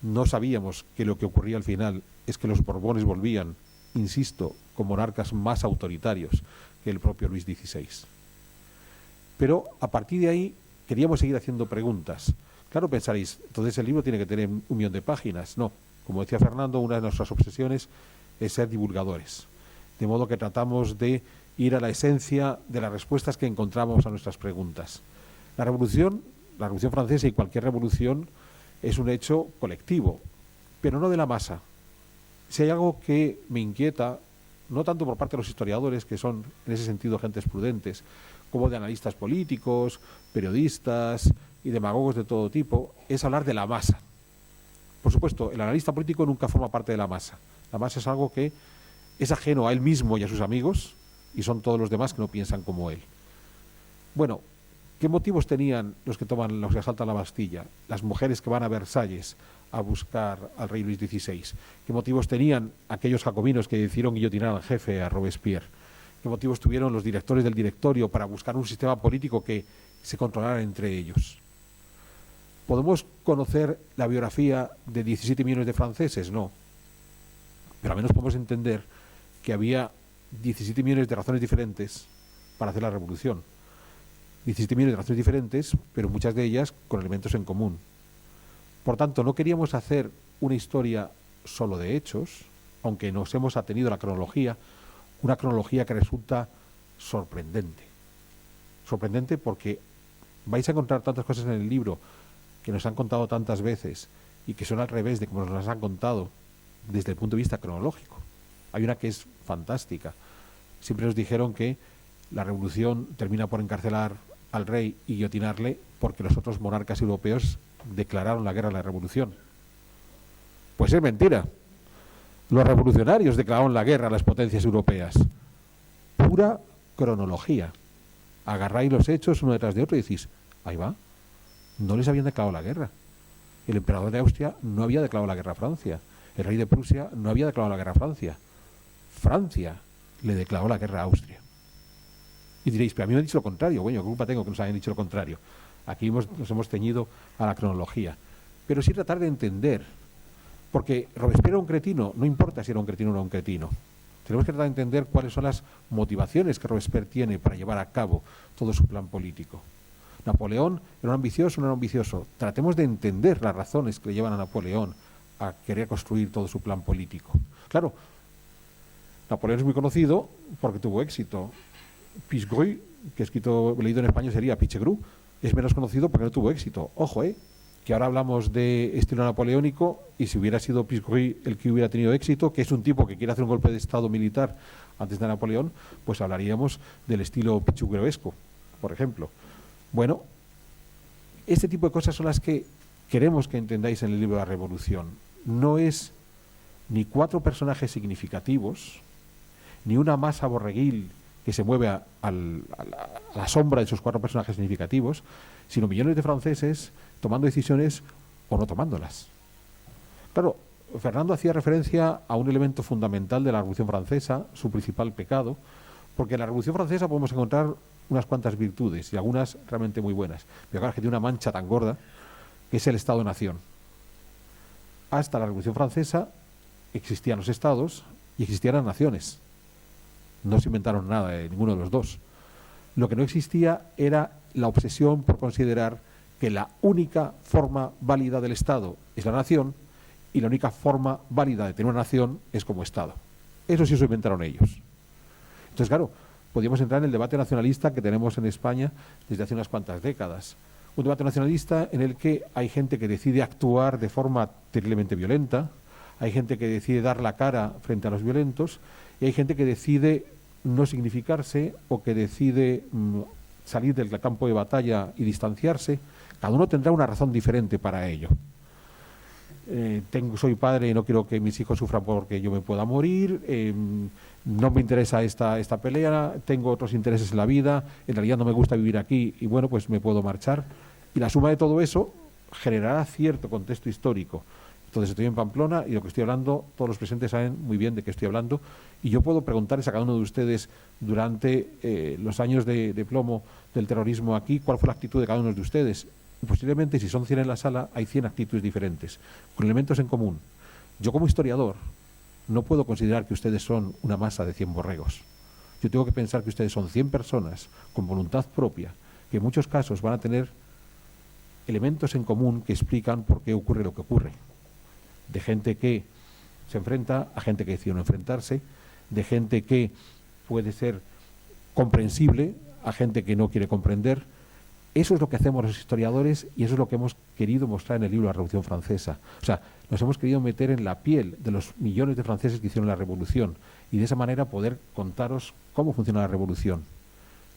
no sabíamos que lo que ocurría al final es que los Borbones volvían, insisto, con monarcas más autoritarios que el propio Luis XVI. Pero a partir de ahí queríamos seguir haciendo preguntas. Claro, pensaréis, entonces el libro tiene que tener 1.000.000 de páginas. No, como decía Fernando, una de nuestras obsesiones es ser divulgadores. De modo que tratamos de ir a la esencia de las respuestas que encontramos a nuestras preguntas. La Revolución Francesa y cualquier revolución es un hecho colectivo, pero no de la masa. Si hay algo que me inquieta, no tanto por parte de los historiadores, que son en ese sentido gentes prudentes, como de analistas políticos, periodistas y demagogos de todo tipo, es hablar de la masa. Por supuesto, el analista político nunca forma parte de la masa. La masa es algo que es ajeno a él mismo y a sus amigos, y son todos los demás que no piensan como él. Bueno, ¿qué motivos tenían los que asaltan la Bastilla? Las mujeres que van a Versalles a buscar al rey Luis XVI. ¿Qué motivos tenían aquellos jacobinos que decidieron guillotinar al jefe, a Robespierre? ¿Qué motivos tuvieron los directores del directorio para buscar un sistema político que se controlara entre ellos? ¿Podemos conocer la biografía de 17 millones de franceses? No. Pero al menos podemos entender que había 17 millones de razones diferentes para hacer la revolución. 17 millones de razones diferentes, pero muchas de ellas con elementos en común. Por tanto, no queríamos hacer una historia solo de hechos, aunque nos hemos atenido a la cronología, una cronología que resulta sorprendente. Sorprendente porque vais a encontrar tantas cosas en el libro que nos han contado tantas veces y que son al revés de como nos las han contado desde el punto de vista cronológico. Hay una que es fantástica. Siempre nos dijeron que la revolución termina por encarcelar al rey y guillotinarle porque los otros monarcas europeos declararon la guerra a la revolución. Pues es mentira. Los revolucionarios declararon la guerra a las potencias europeas. Pura cronología. Agarráis los hechos uno detrás de otro y decís, ahí va, no les habían declarado la guerra. El emperador de Austria no había declarado la guerra a Francia. El rey de Prusia no había declarado la guerra a Francia. Francia le declaró la guerra a Austria. Y diréis, pero a mí me han dicho lo contrario. Bueno, ¿qué culpa tengo que nos hayan dicho lo contrario? Aquí nos hemos ceñido a la cronología. Pero sí tratar de entender, porque Robespierre era un cretino, no importa si era un cretino o no un cretino. Tenemos que tratar de entender cuáles son las motivaciones que Robespierre tiene para llevar a cabo todo su plan político. Napoleón era un ambicioso o no era ambicioso. Tratemos de entender las razones que le llevan a Napoleón a querer construir todo su plan político. Claro, Napoleón es muy conocido porque tuvo éxito. Pichegru, que leído en español sería Pichegru, es menos conocido porque no tuvo éxito. Ojo, que ahora hablamos de estilo napoleónico y si hubiera sido Pichegru el que hubiera tenido éxito, que es un tipo que quiere hacer un golpe de estado militar antes de Napoleón, pues hablaríamos del estilo pichegruesco, por ejemplo. Bueno, este tipo de cosas son las que queremos que entendáis en el libro de la Revolución. No es ni 4 personajes significativos, ni una masa borreguil que se mueve a la sombra de esos 4 personajes significativos, sino millones de franceses tomando decisiones o no tomándolas. Claro, Fernando hacía referencia a un elemento fundamental de la Revolución Francesa, su principal pecado, porque en la Revolución Francesa podemos encontrar unas cuantas virtudes y algunas realmente muy buenas. Pero claro, que tiene una mancha tan gorda que es el Estado-Nación. Hasta la Revolución Francesa existían los estados y existían las naciones. No se inventaron nada de ninguno de los dos. Lo que no existía era la obsesión por considerar que la única forma válida del Estado es la nación y la única forma válida de tener una nación es como Estado. Eso sí se inventaron ellos. Entonces, claro, podríamos entrar en el debate nacionalista que tenemos en España desde hace unas cuantas décadas. Un debate nacionalista en el que hay gente que decide actuar de forma terriblemente violenta, hay gente que decide dar la cara frente a los violentos y hay gente que decide no significarse o que decide salir del campo de batalla y distanciarse. Cada uno tendrá una razón diferente para ello. Soy padre y no quiero que mis hijos sufran porque yo me pueda morir, no me interesa esta pelea, tengo otros intereses en la vida, en realidad no me gusta vivir aquí y bueno, pues me puedo marchar. Y la suma de todo eso generará cierto contexto histórico. Entonces estoy en Pamplona y lo que estoy hablando, todos los presentes saben muy bien de qué estoy hablando y yo puedo preguntarles a cada uno de ustedes durante los años de plomo del terrorismo aquí, cuál fue la actitud de cada uno de ustedes. Y posiblemente, si son 100 en la sala, hay 100 actitudes diferentes, con elementos en común. Yo, como historiador, no puedo considerar que ustedes son una masa de 100 borregos. Yo tengo que pensar que ustedes son 100 personas con voluntad propia, que en muchos casos van a tener elementos en común que explican por qué ocurre lo que ocurre. De gente que se enfrenta a gente que decide no enfrentarse, de gente que puede ser comprensible a gente que no quiere comprender. Eso es lo que hacemos los historiadores y eso es lo que hemos querido mostrar en el libro La Revolución Francesa. O sea, nos hemos querido meter en la piel de los millones de franceses que hicieron la revolución y de esa manera poder contaros cómo funciona la revolución.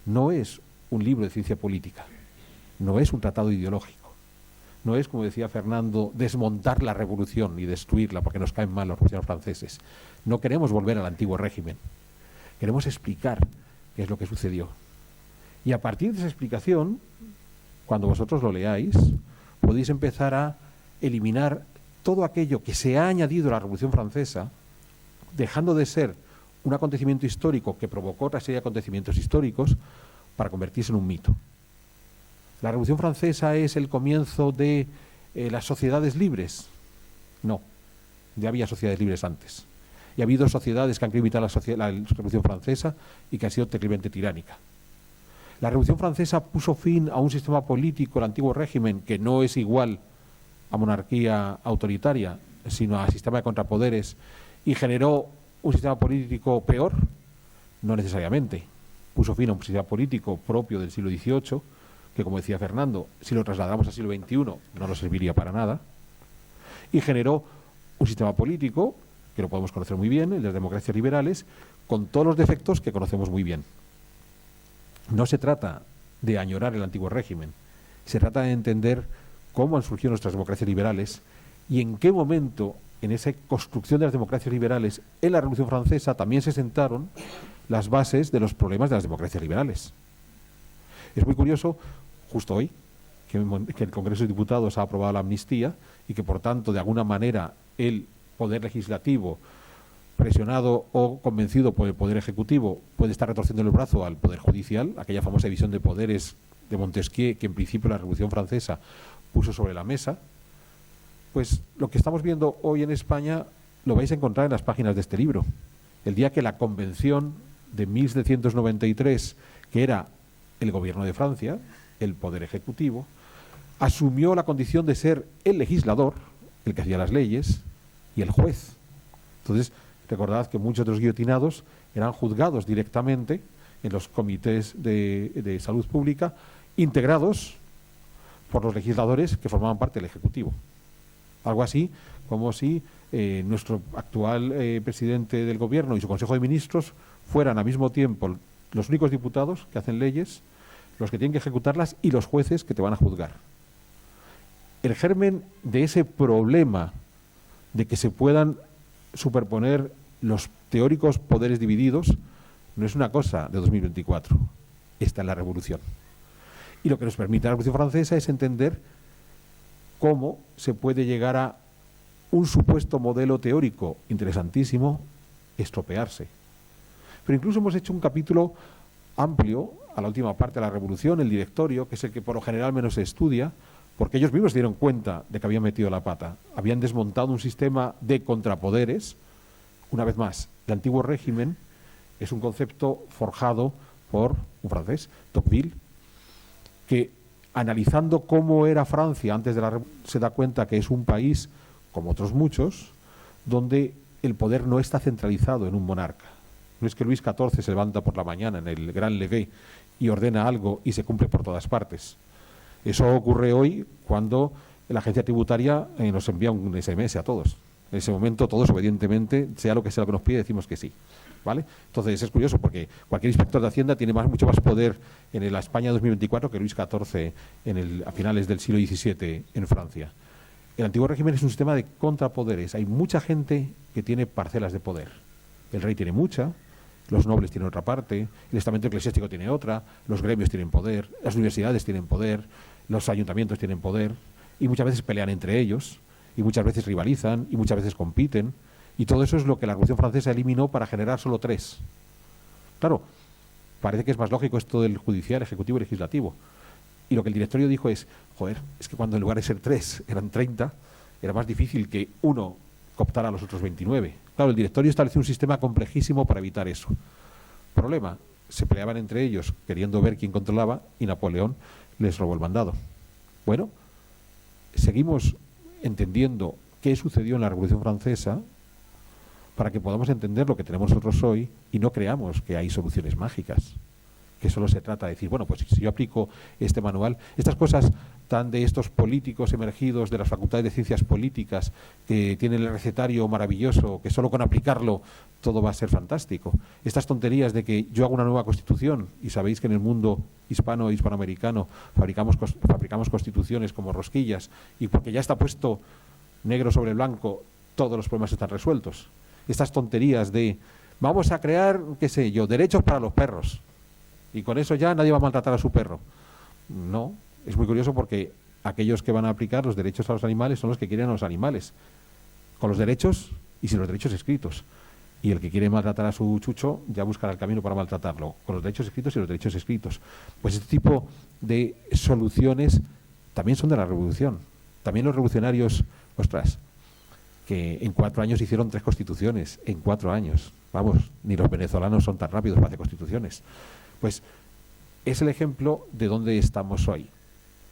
No es un libro de ciencia política, no es un tratado ideológico, no es, como decía Fernando, desmontar la revolución y destruirla porque nos caen mal los revolucionarios franceses. No queremos volver al antiguo régimen, queremos explicar qué es lo que sucedió. Y a partir de esa explicación, cuando vosotros lo leáis, podéis empezar a eliminar todo aquello que se ha añadido a la Revolución Francesa, dejando de ser un acontecimiento histórico que provocó otra serie de acontecimientos históricos para convertirse en un mito. ¿La Revolución Francesa es el comienzo de las sociedades libres? No, ya había sociedades libres antes. Y ha habido sociedades que han querido imitar la Revolución Francesa y que han sido terriblemente tiránicas. La Revolución Francesa puso fin a un sistema político, el antiguo régimen, que no es igual a monarquía autoritaria, sino a sistema de contrapoderes, y generó un sistema político peor. No necesariamente. Puso fin a un sistema político propio del siglo XVIII, que, como decía Fernando, si lo trasladamos al siglo XXI no nos serviría para nada, y generó un sistema político, que lo podemos conocer muy bien, el de las democracias liberales, con todos los defectos que conocemos muy bien. No se trata de añorar el antiguo régimen, se trata de entender cómo han surgido nuestras democracias liberales y en qué momento, en esa construcción de las democracias liberales, en la Revolución Francesa también se sentaron las bases de los problemas de las democracias liberales. Es muy curioso, justo hoy, que el Congreso de Diputados ha aprobado la amnistía y que, por tanto, de alguna manera, el Poder Legislativo, presionado o convencido por el Poder Ejecutivo, puede estar retorciendo el brazo al Poder Judicial, aquella famosa división de poderes de Montesquieu que en principio la Revolución Francesa puso sobre la mesa. Pues lo que estamos viendo hoy en España lo vais a encontrar en las páginas de este libro. El día que la Convención de 1793, que era el gobierno de Francia, el Poder Ejecutivo, asumió la condición de ser el legislador, el que hacía las leyes, y el juez. Entonces, recordad que muchos de los guillotinados eran juzgados directamente en los comités de salud pública, integrados por los legisladores que formaban parte del Ejecutivo. Algo así como si nuestro actual presidente del Gobierno y su Consejo de Ministros fueran al mismo tiempo los únicos diputados que hacen leyes, los que tienen que ejecutarlas y los jueces que te van a juzgar. El germen de ese problema de que se puedan superponer los teóricos poderes divididos no es una cosa de 2024, está en la Revolución. Y lo que nos permite la Revolución Francesa es entender cómo se puede llegar a un supuesto modelo teórico interesantísimo estropearse. Pero incluso hemos hecho un capítulo amplio a la última parte de la Revolución, el directorio, que es el que por lo general menos se estudia, porque ellos mismos se dieron cuenta de que habían metido la pata. Habían desmontado un sistema de contrapoderes. Una vez más, el antiguo régimen es un concepto forjado por un francés, Tocqueville, que analizando cómo era Francia antes de la Revolución, se da cuenta que es un país, como otros muchos, donde el poder no está centralizado en un monarca. No es que Luis XIV se levanta por la mañana en el Gran Levé y ordena algo y se cumple por todas partes. Eso ocurre hoy cuando la agencia tributaria nos envía un SMS a todos. En ese momento todos obedientemente, sea lo que nos pide, decimos que sí. ¿Vale? Entonces es curioso porque cualquier inspector de Hacienda tiene mucho más poder en la España de 2024 que Luis XIV a finales del siglo XVII en Francia. El antiguo régimen es un sistema de contrapoderes. Hay mucha gente que tiene parcelas de poder. El rey tiene mucha, los nobles tienen otra parte, el estamento eclesiástico tiene otra, los gremios tienen poder, las universidades tienen poder, los ayuntamientos tienen poder, y muchas veces pelean entre ellos, y muchas veces rivalizan, y muchas veces compiten, y todo eso es lo que la Revolución Francesa eliminó para generar solo tres. Claro, parece que es más lógico esto del judicial, ejecutivo y legislativo. Y lo que el directorio dijo es, joder, es que cuando en lugar de ser 3 eran 30, era más difícil que uno cooptara a los otros 29. Claro, el directorio estableció un sistema complejísimo para evitar eso. Problema, se peleaban entre ellos queriendo ver quién controlaba y Napoleón les robó el mandado. Bueno, seguimos entendiendo qué sucedió en la Revolución Francesa para que podamos entender lo que tenemos nosotros hoy y no creamos que hay soluciones mágicas, que solo se trata de decir, bueno, pues si yo aplico este manual, estas cosas tan de estos políticos emergidos de las facultades de ciencias políticas que tienen el recetario maravilloso, que solo con aplicarlo todo va a ser fantástico. Estas tonterías de que yo hago una nueva constitución y sabéis que en el mundo hispanoamericano fabricamos constituciones como rosquillas y porque ya está puesto negro sobre blanco todos los problemas están resueltos. Estas tonterías de vamos a crear, qué sé yo, derechos para los perros y con eso ya nadie va a maltratar a su perro. No, es muy curioso porque aquellos que van a aplicar los derechos a los animales son los que quieren a los animales, con los derechos y sin los derechos escritos. Y el que quiere maltratar a su chucho ya buscará el camino para maltratarlo, con los derechos escritos y los derechos escritos. Pues este tipo de soluciones también son de la revolución. También los revolucionarios, ostras, que en 4 años hicieron 3 constituciones, en 4 años. Vamos, ni los venezolanos son tan rápidos para hacer constituciones. Pues es el ejemplo de dónde estamos hoy.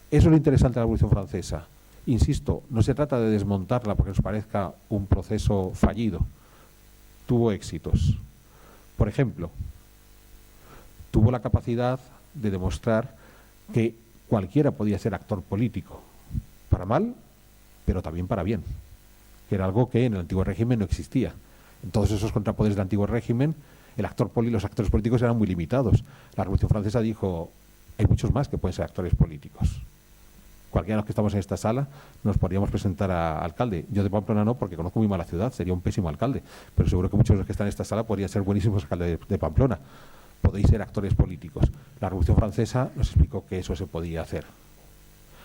Eso es lo interesante de la Revolución Francesa. Insisto, no se trata de desmontarla porque nos parezca un proceso fallido. Tuvo éxitos. Por ejemplo, tuvo la capacidad de demostrar que cualquiera podía ser actor político, para mal, pero también para bien, que era algo que en el antiguo régimen no existía. En todos esos contrapoderes del antiguo régimen, los actores políticos eran muy limitados. La Revolución Francesa dijo, hay muchos más que pueden ser actores políticos. Cualquiera de los que estamos en esta sala nos podríamos presentar a alcalde. Yo de Pamplona no, porque conozco muy mal la ciudad, sería un pésimo alcalde, pero seguro que muchos de los que están en esta sala podrían ser buenísimos alcaldes de Pamplona. Podéis ser actores políticos. La Revolución Francesa nos explicó que eso se podía hacer.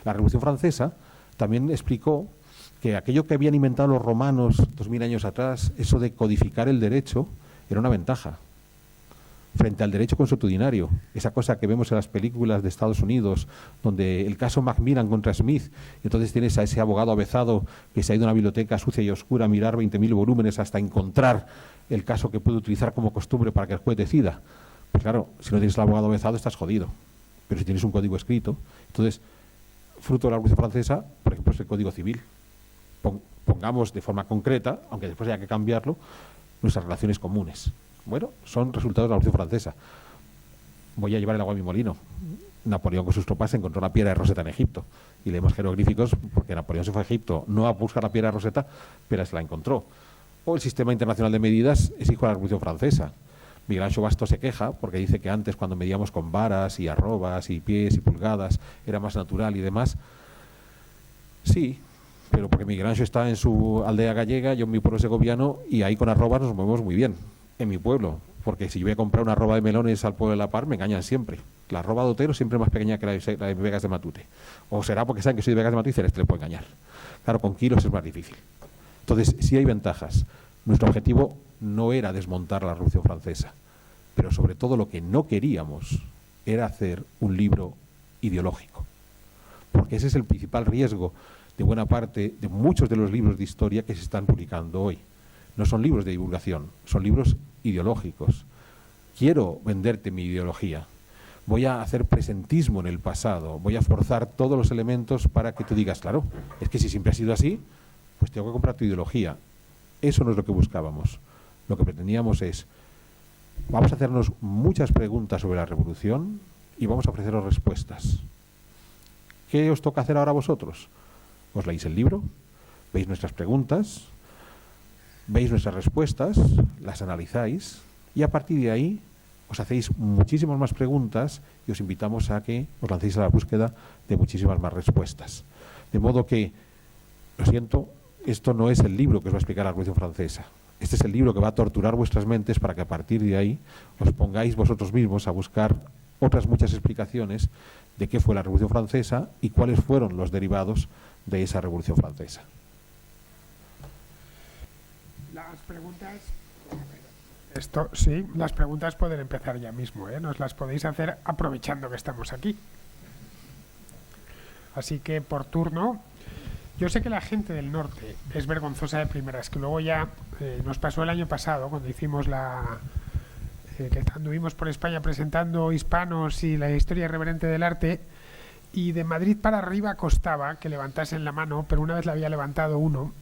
La Revolución Francesa también explicó que aquello que habían inventado los romanos 2000 años atrás, eso de codificar el derecho, era una ventaja frente al derecho consuetudinario, esa cosa que vemos en las películas de Estados Unidos, donde el caso Macmillan contra Smith, y entonces tienes a ese abogado avezado que se ha ido a una biblioteca sucia y oscura a mirar 20.000 volúmenes hasta encontrar el caso que puede utilizar como costumbre para que el juez decida. Pues claro, si no tienes el abogado avezado estás jodido, pero si tienes un código escrito, entonces, fruto de la Revolución Francesa, por ejemplo, es el Código Civil. Pongamos de forma concreta, aunque después haya que cambiarlo, nuestras relaciones comunes. Bueno, son resultados de la Revolución Francesa. Voy a llevar el agua a mi molino. Napoleón con sus tropas encontró la piedra de Rosetta en Egipto. Y leemos jeroglíficos porque Napoleón se fue a Egipto no a buscar la piedra de Rosetta, pero se la encontró. O el sistema internacional de medidas es hijo de la Revolución Francesa. Miguel Ancho Bastos se queja porque dice que antes, cuando medíamos con varas y arrobas y pies y pulgadas, era más natural y demás. Sí, pero porque Miguel Ancho está en su aldea gallega, yo en mi pueblo segoviano, y ahí con arrobas nos movemos muy bien. En mi pueblo, porque si yo voy a comprar una arroba de melones al pueblo de La Par, me engañan siempre. La arroba de Otero siempre es más pequeña que la de Vegas de Matute. O será porque saben que soy de Vegas de Matute y Celeste le puedo engañar. Claro, con kilos es más difícil. Entonces, sí hay ventajas. Nuestro objetivo no era desmontar la Revolución Francesa, pero sobre todo lo que no queríamos era hacer un libro ideológico. Porque ese es el principal riesgo de buena parte de muchos de los libros de historia que se están publicando hoy. No son libros de divulgación, son libros ideológicos. Quiero venderte mi ideología. Voy a hacer presentismo en el pasado. Voy a forzar todos los elementos para que tú digas, claro, es que si siempre ha sido así, pues tengo que comprar tu ideología. Eso no es lo que buscábamos. Lo que pretendíamos es, vamos a hacernos muchas preguntas sobre la revolución y vamos a ofreceros respuestas. ¿Qué os toca hacer ahora a vosotros? Os leéis el libro, veis nuestras preguntas, veis nuestras respuestas, las analizáis y a partir de ahí os hacéis muchísimas más preguntas y os invitamos a que os lancéis a la búsqueda de muchísimas más respuestas. De modo que, lo siento, esto no es el libro que os va a explicar la Revolución Francesa. Este es el libro que va a torturar vuestras mentes para que a partir de ahí os pongáis vosotros mismos a buscar otras muchas explicaciones de qué fue la Revolución Francesa y cuáles fueron los derivados de esa Revolución Francesa. Las preguntas... Esto sí, las preguntas pueden empezar ya mismo, ¿eh? Nos las podéis hacer aprovechando que estamos aquí. Así que por turno, yo sé que la gente del norte es vergonzosa de primeras, que luego ya nos pasó el año pasado cuando hicimos que anduvimos por España presentando Hispanos y la historia irreverente del arte, y de Madrid para arriba costaba que levantasen la mano, pero una vez la había levantado uno,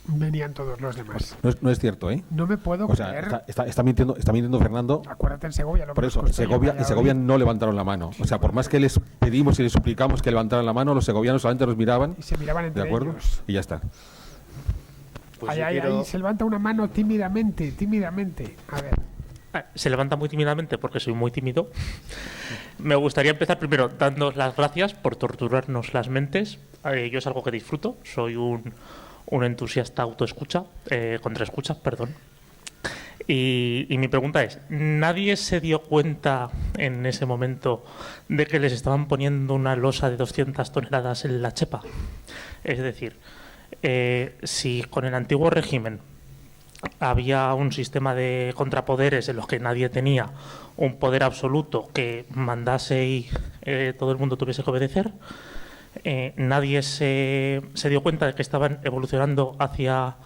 venían todos los demás. No es cierto, ¿eh? No me puedo creer. Está mintiendo Fernando. Acuérdate en Segovia. Por eso, en Segovia no levantaron la mano. O sea, por más que les pedimos y les suplicamos que levantaran la mano, los segovianos solamente nos miraban. Y se miraban entre ¿de acuerdo? ellos. Y ya está. Pues ahí se levanta una mano tímidamente. A ver. Se levanta muy tímidamente porque soy muy tímido. Me gustaría empezar primero dándoos las gracias por torturarnos las mentes. Yo es algo que disfruto. Soy un entusiasta autoescucha, contraescucha, perdón. Y mi pregunta es, ¿nadie se dio cuenta en ese momento de que les estaban poniendo una losa de 200 toneladas en la chepa? Es decir, si con el antiguo régimen había un sistema de contrapoderes en los que nadie tenía un poder absoluto que mandase y todo el mundo tuviese que obedecer, nadie se dio cuenta de que estaban evolucionando hacia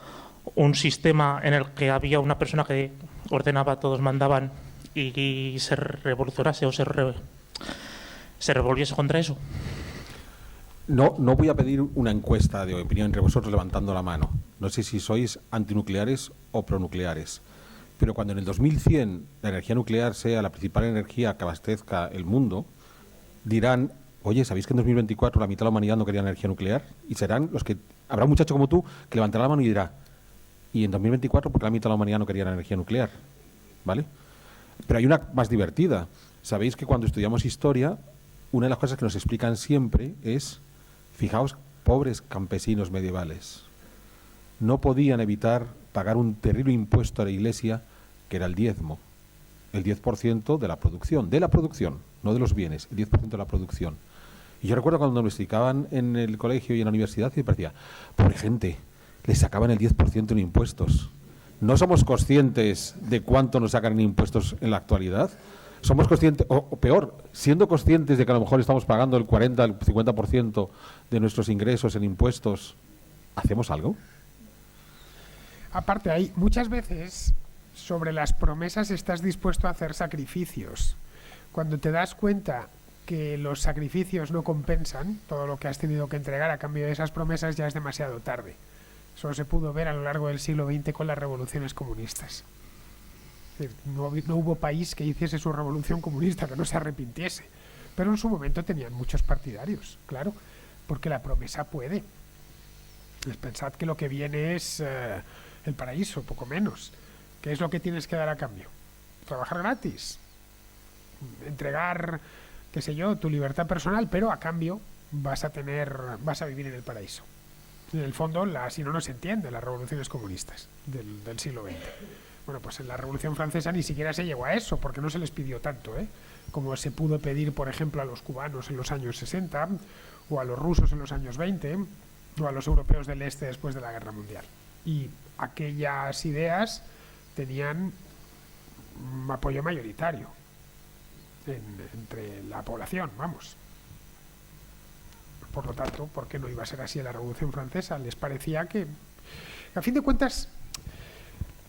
un sistema en el que había una persona que ordenaba, todos mandaban, y se revolucionase o se revolviese contra eso. No voy a pedir una encuesta de opinión entre vosotros levantando la mano. No sé si sois antinucleares o pronucleares. Pero cuando en el 2100 la energía nuclear sea la principal energía que abastezca el mundo, dirán, oye, ¿sabéis que en 2024 la mitad de la humanidad no quería energía nuclear? Y serán los que... Habrá un muchacho como tú que levantará la mano y dirá, y en 2024 porque la mitad de la humanidad no quería la energía nuclear. ¿Vale? Pero hay una más divertida. Sabéis que cuando estudiamos historia, una de las cosas que nos explican siempre es, fijaos, pobres campesinos medievales no podían evitar pagar un terrible impuesto a la Iglesia, que era el diezmo, el 10% de la producción, no de los bienes, el 10% de la producción. Y yo recuerdo cuando me explicaban en el colegio y en la universidad, y me parecía, pobre gente, les sacaban el 10% en impuestos. ¿No somos conscientes de cuánto nos sacan en impuestos en la actualidad? Somos conscientes, o peor, siendo conscientes de que a lo mejor estamos pagando el 40, el 50% de nuestros ingresos en impuestos, ¿hacemos algo? Aparte, hay muchas veces sobre las promesas estás dispuesto a hacer sacrificios. Cuando te das cuenta que los sacrificios no compensan todo lo que has tenido que entregar a cambio de esas promesas, ya es demasiado tarde. Eso se pudo ver a lo largo del siglo XX con las revoluciones comunistas. Es decir, no hubo país que hiciese su revolución comunista que no se arrepintiese. Pero en su momento tenían muchos partidarios, claro, porque la promesa puede. Pensad que lo que viene es el paraíso, poco menos. ¿Qué es lo que tienes que dar a cambio? Trabajar gratis, entregar, qué sé yo, tu libertad personal, pero a cambio vas a vivir en el paraíso. En el fondo, así no se entiende las revoluciones comunistas del siglo XX. Bueno, pues en la Revolución Francesa ni siquiera se llegó a eso, porque no se les pidió tanto, como se pudo pedir, por ejemplo, a los cubanos en los años 60, o a los rusos en los años 20, o a los europeos del este después de la Guerra Mundial. Y aquellas ideas tenían un apoyo mayoritario entre la población, vamos. Por lo tanto, ¿por qué no iba a ser así en la Revolución Francesa? Les parecía que, a fin de cuentas,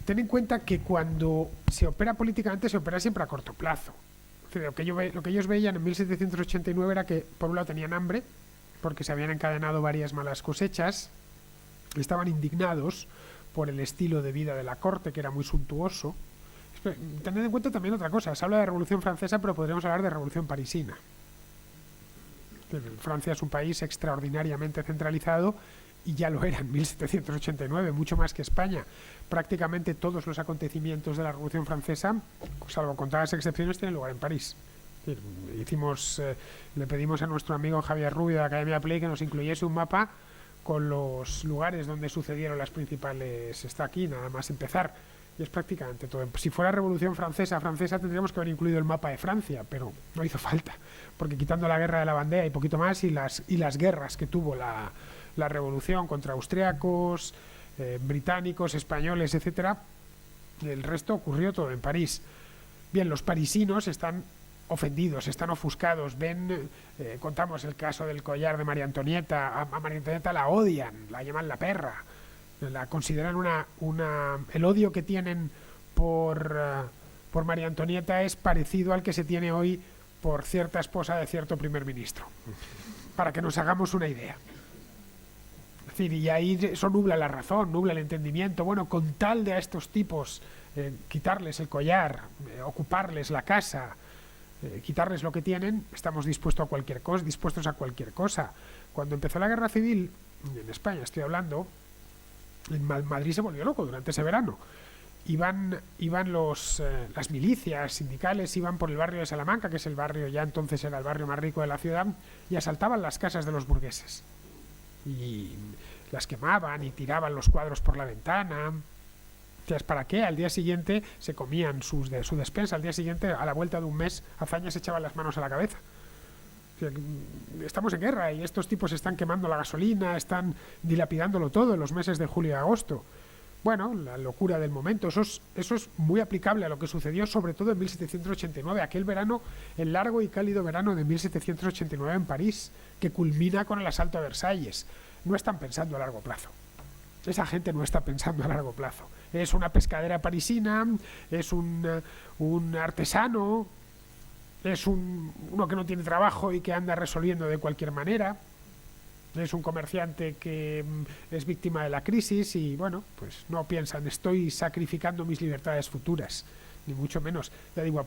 ten en cuenta que cuando se opera políticamente se opera siempre a corto plazo. Es decir, lo que ellos veían en 1789 era que, por un lado, tenían hambre, porque se habían encadenado varias malas cosechas, estaban indignados por el estilo de vida de la corte, que era muy suntuoso. Tened en cuenta también otra cosa, se habla de Revolución Francesa, pero podríamos hablar de Revolución Parisina. Francia es un país extraordinariamente centralizado, y ya lo era en 1789, mucho más que España. Prácticamente todos los acontecimientos de la Revolución Francesa, salvo contadas excepciones, tienen lugar en París. Le pedimos a nuestro amigo Javier Rubio de Academia Play que nos incluyese un mapa con los lugares donde sucedieron las principales. Está aquí, nada más empezar, y es prácticamente todo. Si fuera Revolución Francesa tendríamos que haber incluido el mapa de Francia, pero no hizo falta, porque quitando la guerra de la Bandera y poquito más, y las guerras que tuvo la revolución contra austriacos, británicos, españoles, etcétera, el resto ocurrió todo en París. Bien, los parisinos están ofendidos, están ofuscados, ven, contamos el caso del collar de María Antonieta, a María Antonieta la odian, la llaman la perra, la consideran el odio que tienen por María Antonieta es parecido al que se tiene hoy por cierta esposa de cierto primer ministro, para que nos hagamos una idea. Es decir, y ahí eso nubla la razón, nubla el entendimiento. Bueno, con tal de a estos tipos quitarles el collar, ocuparles la casa, quitarles lo que tienen, estamos dispuestos a cualquier cosa. Cuando empezó la guerra civil, en España estoy hablando, en Madrid se volvió loco durante ese verano. Iban las milicias sindicales, iban por el barrio de Salamanca, que es el barrio, ya entonces era el barrio más rico de la ciudad, y asaltaban las casas de los burgueses. Y las quemaban y tiraban los cuadros por la ventana. ¿Para qué? Al día siguiente se comían su despensa, al día siguiente, a la vuelta de un mes, Azaña se echaban las manos a la cabeza. Estamos en guerra y estos tipos están quemando la gasolina, están dilapidándolo todo en los meses de julio y agosto. Bueno, la locura del momento, eso es muy aplicable a lo que sucedió sobre todo en 1789, aquel verano, el largo y cálido verano de 1789 en París, que culmina con el asalto a Versalles. No están pensando a largo plazo. Esa gente no está pensando a largo plazo. Es una pescadera parisina, es un artesano, es uno que no tiene trabajo y que anda resolviendo de cualquier manera. Es un comerciante que es víctima de la crisis y, bueno, pues no piensan, estoy sacrificando mis libertades futuras, ni mucho menos. Ya digo,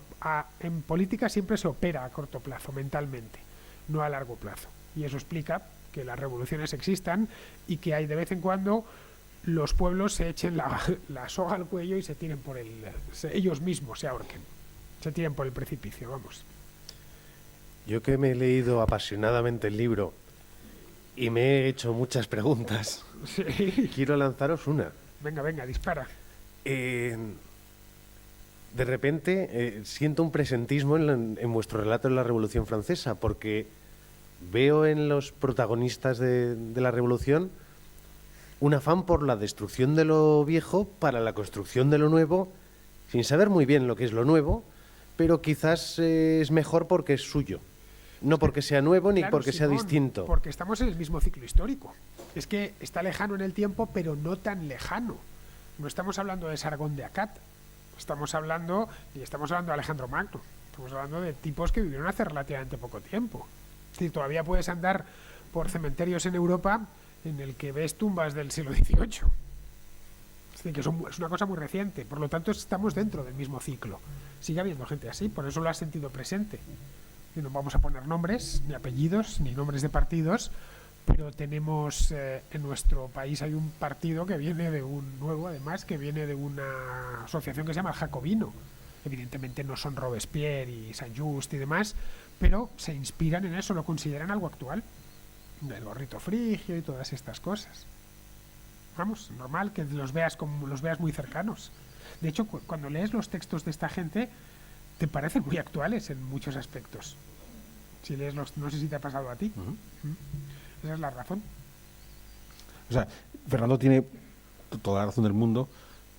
en política siempre se opera a corto plazo, mentalmente, no a largo plazo. Y eso explica que las revoluciones existan y que hay de vez en cuando los pueblos se echen la soga al cuello y se tiren ellos mismos se ahorquen, se tiren por el precipicio, vamos. Yo que me he leído apasionadamente el libro y me he hecho muchas preguntas. Sí. Quiero lanzaros una. Venga, dispara. De repente siento un presentismo en vuestro relato de la Revolución Francesa, porque veo en los protagonistas de la Revolución un afán por la destrucción de lo viejo para la construcción de lo nuevo, sin saber muy bien lo que es lo nuevo, pero quizás es mejor porque es suyo. No porque sea nuevo ni porque sea distinto. Porque estamos en el mismo ciclo histórico. Es que está lejano en el tiempo, pero no tan lejano. No estamos hablando de Sargón de Accad. Estamos hablando de Alejandro Magno. Estamos hablando de tipos que vivieron hace relativamente poco tiempo. Es decir, todavía puedes andar por cementerios en Europa en el que ves tumbas del siglo XVIII. Es decir, que es una cosa muy reciente. Por lo tanto, estamos dentro del mismo ciclo. Sigue habiendo gente así, por eso lo has sentido presente. Y no vamos a poner nombres, ni apellidos, ni nombres de partidos, pero tenemos en nuestro país hay un partido que viene de que viene de una asociación que se llama el Jacobino. Evidentemente no son Robespierre y Saint-Just y demás, pero se inspiran en eso, lo consideran algo actual. El gorrito frigio y todas estas cosas. Vamos, normal que los veas muy cercanos. De hecho, cuando lees los textos de esta gente, te parecen muy actuales en muchos aspectos. Si lees no sé si te ha pasado a ti. Esa es la razón. O sea, Fernando tiene toda la razón del mundo.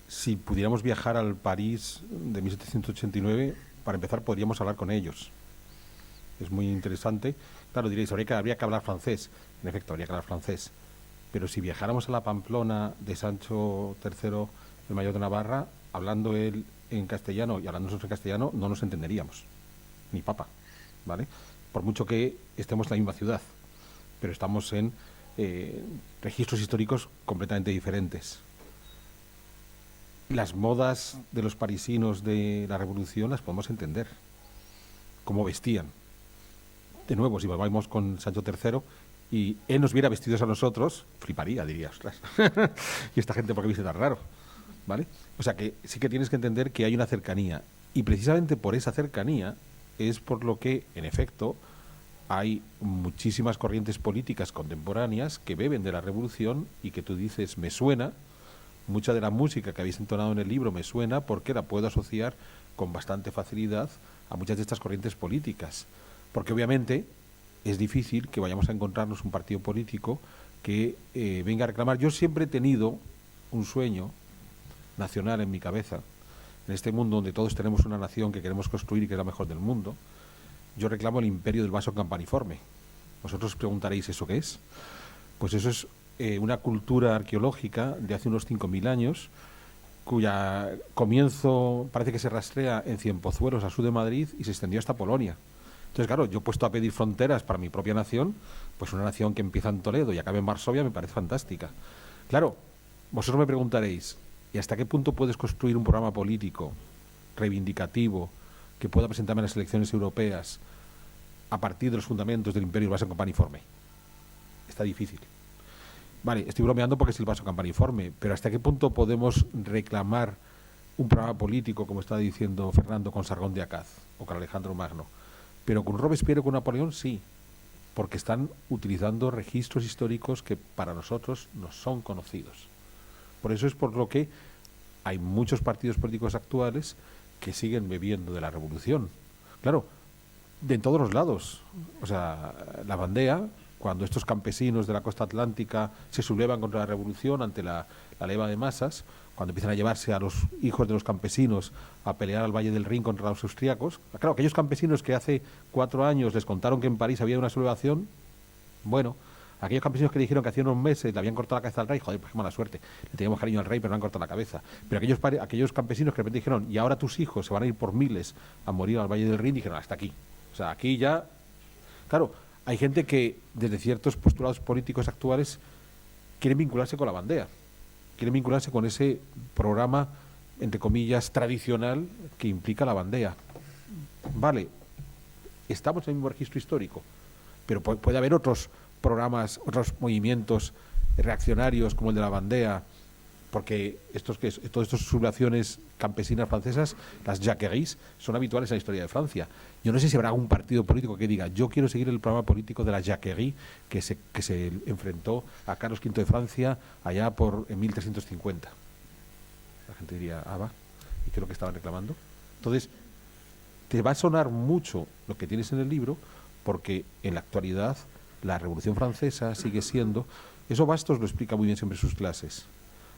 Si pudiéramos viajar al París de 1789, para empezar podríamos hablar con ellos. Es muy interesante. Claro, diréis, habría que hablar francés. En efecto, habría que hablar francés. Pero si viajáramos a la Pamplona de Sancho III, el mayor de Navarra, hablando él en castellano y hablando nosotros en castellano, no nos entenderíamos. Ni papa, ¿vale? Por mucho que estemos en la misma ciudad. Pero estamos en registros históricos completamente diferentes. Las modas de los parisinos de la Revolución las podemos entender. Cómo vestían. De nuevo, si volvamos con Sancho III y él nos viera vestidos a nosotros, fliparía, diría, ostras. ¿Y esta gente por qué viste tan raro? ¿Vale? O sea que sí que tienes que entender que hay una cercanía. Y precisamente por esa cercanía es por lo que, en efecto, hay muchísimas corrientes políticas contemporáneas que beben de la Revolución y que tú dices, me suena, mucha de la música que habéis entonado en el libro me suena porque la puedo asociar con bastante facilidad a muchas de estas corrientes políticas. Porque obviamente es difícil que vayamos a encontrarnos un partido político que venga a reclamar. Yo siempre he tenido un sueño nacional en mi cabeza, en este mundo donde todos tenemos una nación que queremos construir y que es la mejor del mundo, yo reclamo el imperio del vaso campaniforme. Vosotros os preguntaréis, ¿eso qué es? Pues eso es una cultura arqueológica de hace unos 5.000 años, cuya comienzo parece que se rastrea en Cienpozuelos, al sur de Madrid, y se extendió hasta Polonia. Entonces, claro, yo he puesto a pedir fronteras para mi propia nación, pues una nación que empieza en Toledo y acaba en Varsovia me parece fantástica. Claro, vosotros me preguntaréis, ¿y hasta qué punto puedes construir un programa político reivindicativo que pueda presentarme en las elecciones europeas a partir de los fundamentos del imperio del vaso campaniforme? Está difícil. Vale, estoy bromeando porque es el vaso campaniforme, pero ¿hasta qué punto podemos reclamar un programa político, como está diciendo Fernando, con Sargón de Accad o con Alejandro Magno? Pero con Robespierre o con Napoleón sí, porque están utilizando registros históricos que para nosotros no son conocidos. Por eso es por lo que hay muchos partidos políticos actuales que siguen bebiendo de la revolución. Claro, de todos los lados. O sea, la bandera, cuando estos campesinos de la costa atlántica se sublevan contra la revolución ante la leva de masas, cuando empiezan a llevarse a los hijos de los campesinos a pelear al Valle del Rin contra los austriacos, claro, aquellos campesinos que hace 4 años les contaron que en París había una sublevación, bueno, aquellos campesinos que dijeron que hacía unos meses le habían cortado la cabeza al rey, joder, pues qué mala suerte, le teníamos cariño al rey pero no han cortado la cabeza, pero aquellos campesinos que de repente dijeron, y ahora tus hijos se van a ir por miles a morir al Valle del Rin, dijeron, hasta aquí. O sea, aquí ya, claro, hay gente que desde ciertos postulados políticos actuales quieren vincularse con la bandera, quieren vincularse con ese programa, entre comillas, tradicional que implica la bandera. Vale, estamos en el mismo registro histórico, pero puede haber otros programas, otros movimientos reaccionarios como el de la bandera, porque todas estas sublevaciones campesinas francesas, las jacqueries, son habituales en la historia de Francia. Yo no sé si habrá algún partido político que diga, yo quiero seguir el programa político de la jacquerie que se enfrentó a Carlos V de Francia allá en 1350. La gente diría, va, ¿y qué es lo que estaban reclamando? Entonces, te va a sonar mucho lo que tienes en el libro, porque en la actualidad la Revolución Francesa sigue siendo, eso Bastos lo explica muy bien siempre en sus clases.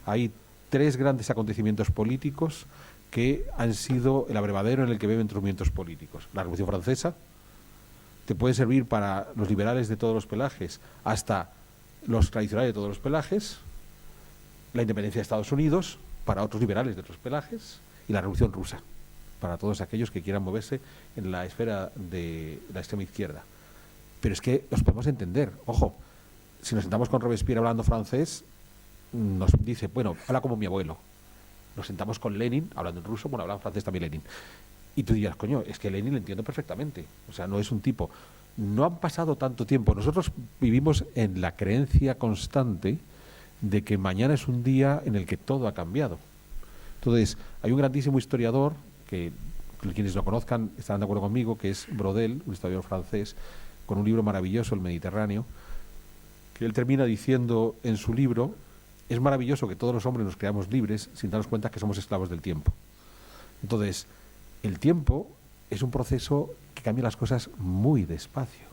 Hay 3 grandes acontecimientos políticos que han sido el abrevadero en el que beben los movimientos políticos. La Revolución Francesa te puede servir para los liberales de todos los pelajes hasta los tradicionales de todos los pelajes, la independencia de Estados Unidos para otros liberales de otros pelajes y la Revolución Rusa para todos aquellos que quieran moverse en la esfera de la extrema izquierda. Pero es que los podemos entender. Ojo, si nos sentamos con Robespierre hablando francés, nos dice, bueno, habla como mi abuelo. Nos sentamos con Lenin, hablando en ruso, bueno, habla en francés también Lenin. Y tú dirás, coño, es que Lenin lo entiendo perfectamente. O sea, no es un tipo. No han pasado tanto tiempo. Nosotros vivimos en la creencia constante de que mañana es un día en el que todo ha cambiado. Entonces, hay un grandísimo historiador, que quienes lo conozcan estarán de acuerdo conmigo, que es Brodel, un historiador francés, con un libro maravilloso, El Mediterráneo, que él termina diciendo en su libro, es maravilloso que todos los hombres nos creamos libres sin darnos cuenta que somos esclavos del tiempo. Entonces, el tiempo es un proceso que cambia las cosas muy despacio.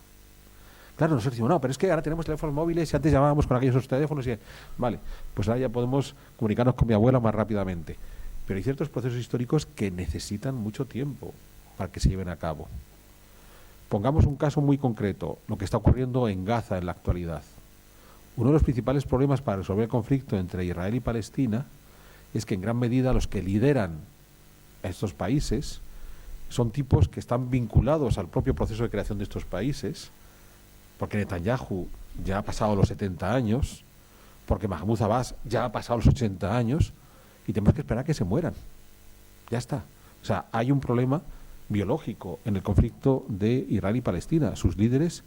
Claro, nosotros decimos, no, pero es que ahora tenemos teléfonos móviles y antes llamábamos con aquellos teléfonos y... Vale, pues ahora ya podemos comunicarnos con mi abuela más rápidamente. Pero hay ciertos procesos históricos que necesitan mucho tiempo para que se lleven a cabo. Pongamos un caso muy concreto, lo que está ocurriendo en Gaza en la actualidad. Uno de los principales problemas para resolver el conflicto entre Israel y Palestina es que en gran medida los que lideran a estos países son tipos que están vinculados al propio proceso de creación de estos países, porque Netanyahu ya ha pasado los 70 años, porque Mahmoud Abbas ya ha pasado los 80 años, y tenemos que esperar a que se mueran. Ya está. O sea, hay un problema biológico en el conflicto de Israel y Palestina. Sus líderes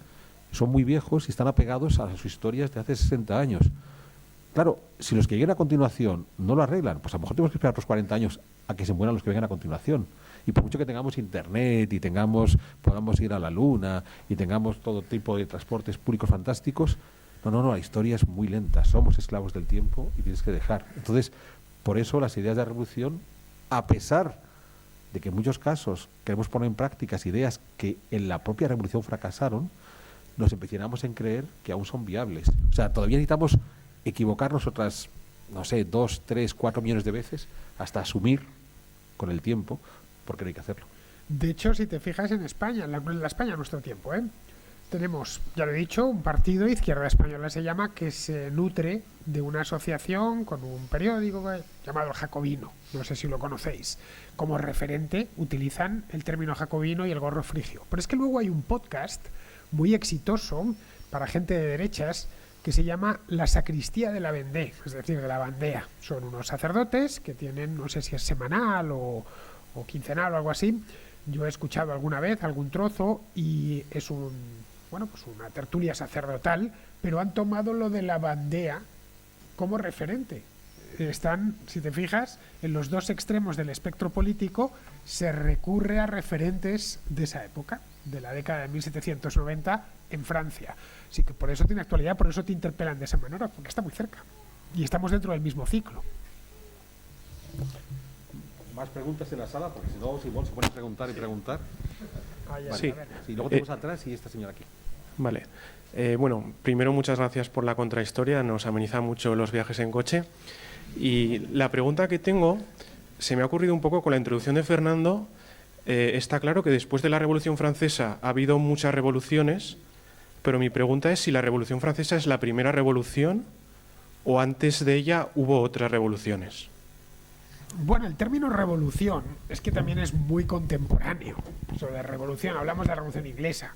son muy viejos y están apegados a sus historias de hace 60 años. Claro, si los que lleguen a continuación no lo arreglan, pues a lo mejor tenemos que esperar otros 40 años a que se mueran los que vengan a continuación. Y por mucho que tengamos internet y podamos ir a la luna y tengamos todo tipo de transportes públicos fantásticos, no, la historia es muy lenta. Somos esclavos del tiempo y tienes que dejar. Entonces, por eso las ideas de la revolución, a pesar de que en muchos casos queremos poner en práctica ideas que en la propia revolución fracasaron, nos empecinamos en creer que aún son viables. O sea, todavía necesitamos equivocarnos otras, 2, 3, 4 millones de veces hasta asumir con el tiempo, porque no hay que hacerlo. De hecho, si te fijas en España, en la España de nuestro tiempo, tenemos, ya lo he dicho, un partido, Izquierda Española se llama, que se nutre de una asociación con un periódico llamado El Jacobino, no sé si lo conocéis. Como referente utilizan el término jacobino y el gorro frigio. Pero es que luego hay un podcast muy exitoso para gente de derechas que se llama La Sacristía de la Vendée, es decir, de la bandea. Son unos sacerdotes que tienen, no sé si es semanal o quincenal o algo así. Yo he escuchado alguna vez algún trozo y es pues una tertulia sacerdotal, pero han tomado lo de la bandea como referente. Están, si te fijas, en los dos extremos del espectro político, se recurre a referentes de esa época, de la década de 1790 en Francia. Así que por eso tiene actualidad, por eso te interpelan de esa manera, porque está muy cerca. Y estamos dentro del mismo ciclo. Más preguntas en la sala, porque si no, Simón se pone a preguntar y preguntar. Sí. Sí, luego tenemos atrás y esta señora aquí. Vale. Bueno, primero muchas gracias por la contrahistoria, nos ameniza mucho los viajes en coche. Y la pregunta que tengo, se me ha ocurrido un poco con la introducción de Fernando. Está claro que después de la Revolución Francesa ha habido muchas revoluciones, pero mi pregunta es si la Revolución Francesa es la primera revolución o antes de ella hubo otras revoluciones. Bueno, el término revolución es que también es muy contemporáneo. Sobre revolución, hablamos de la Revolución Inglesa,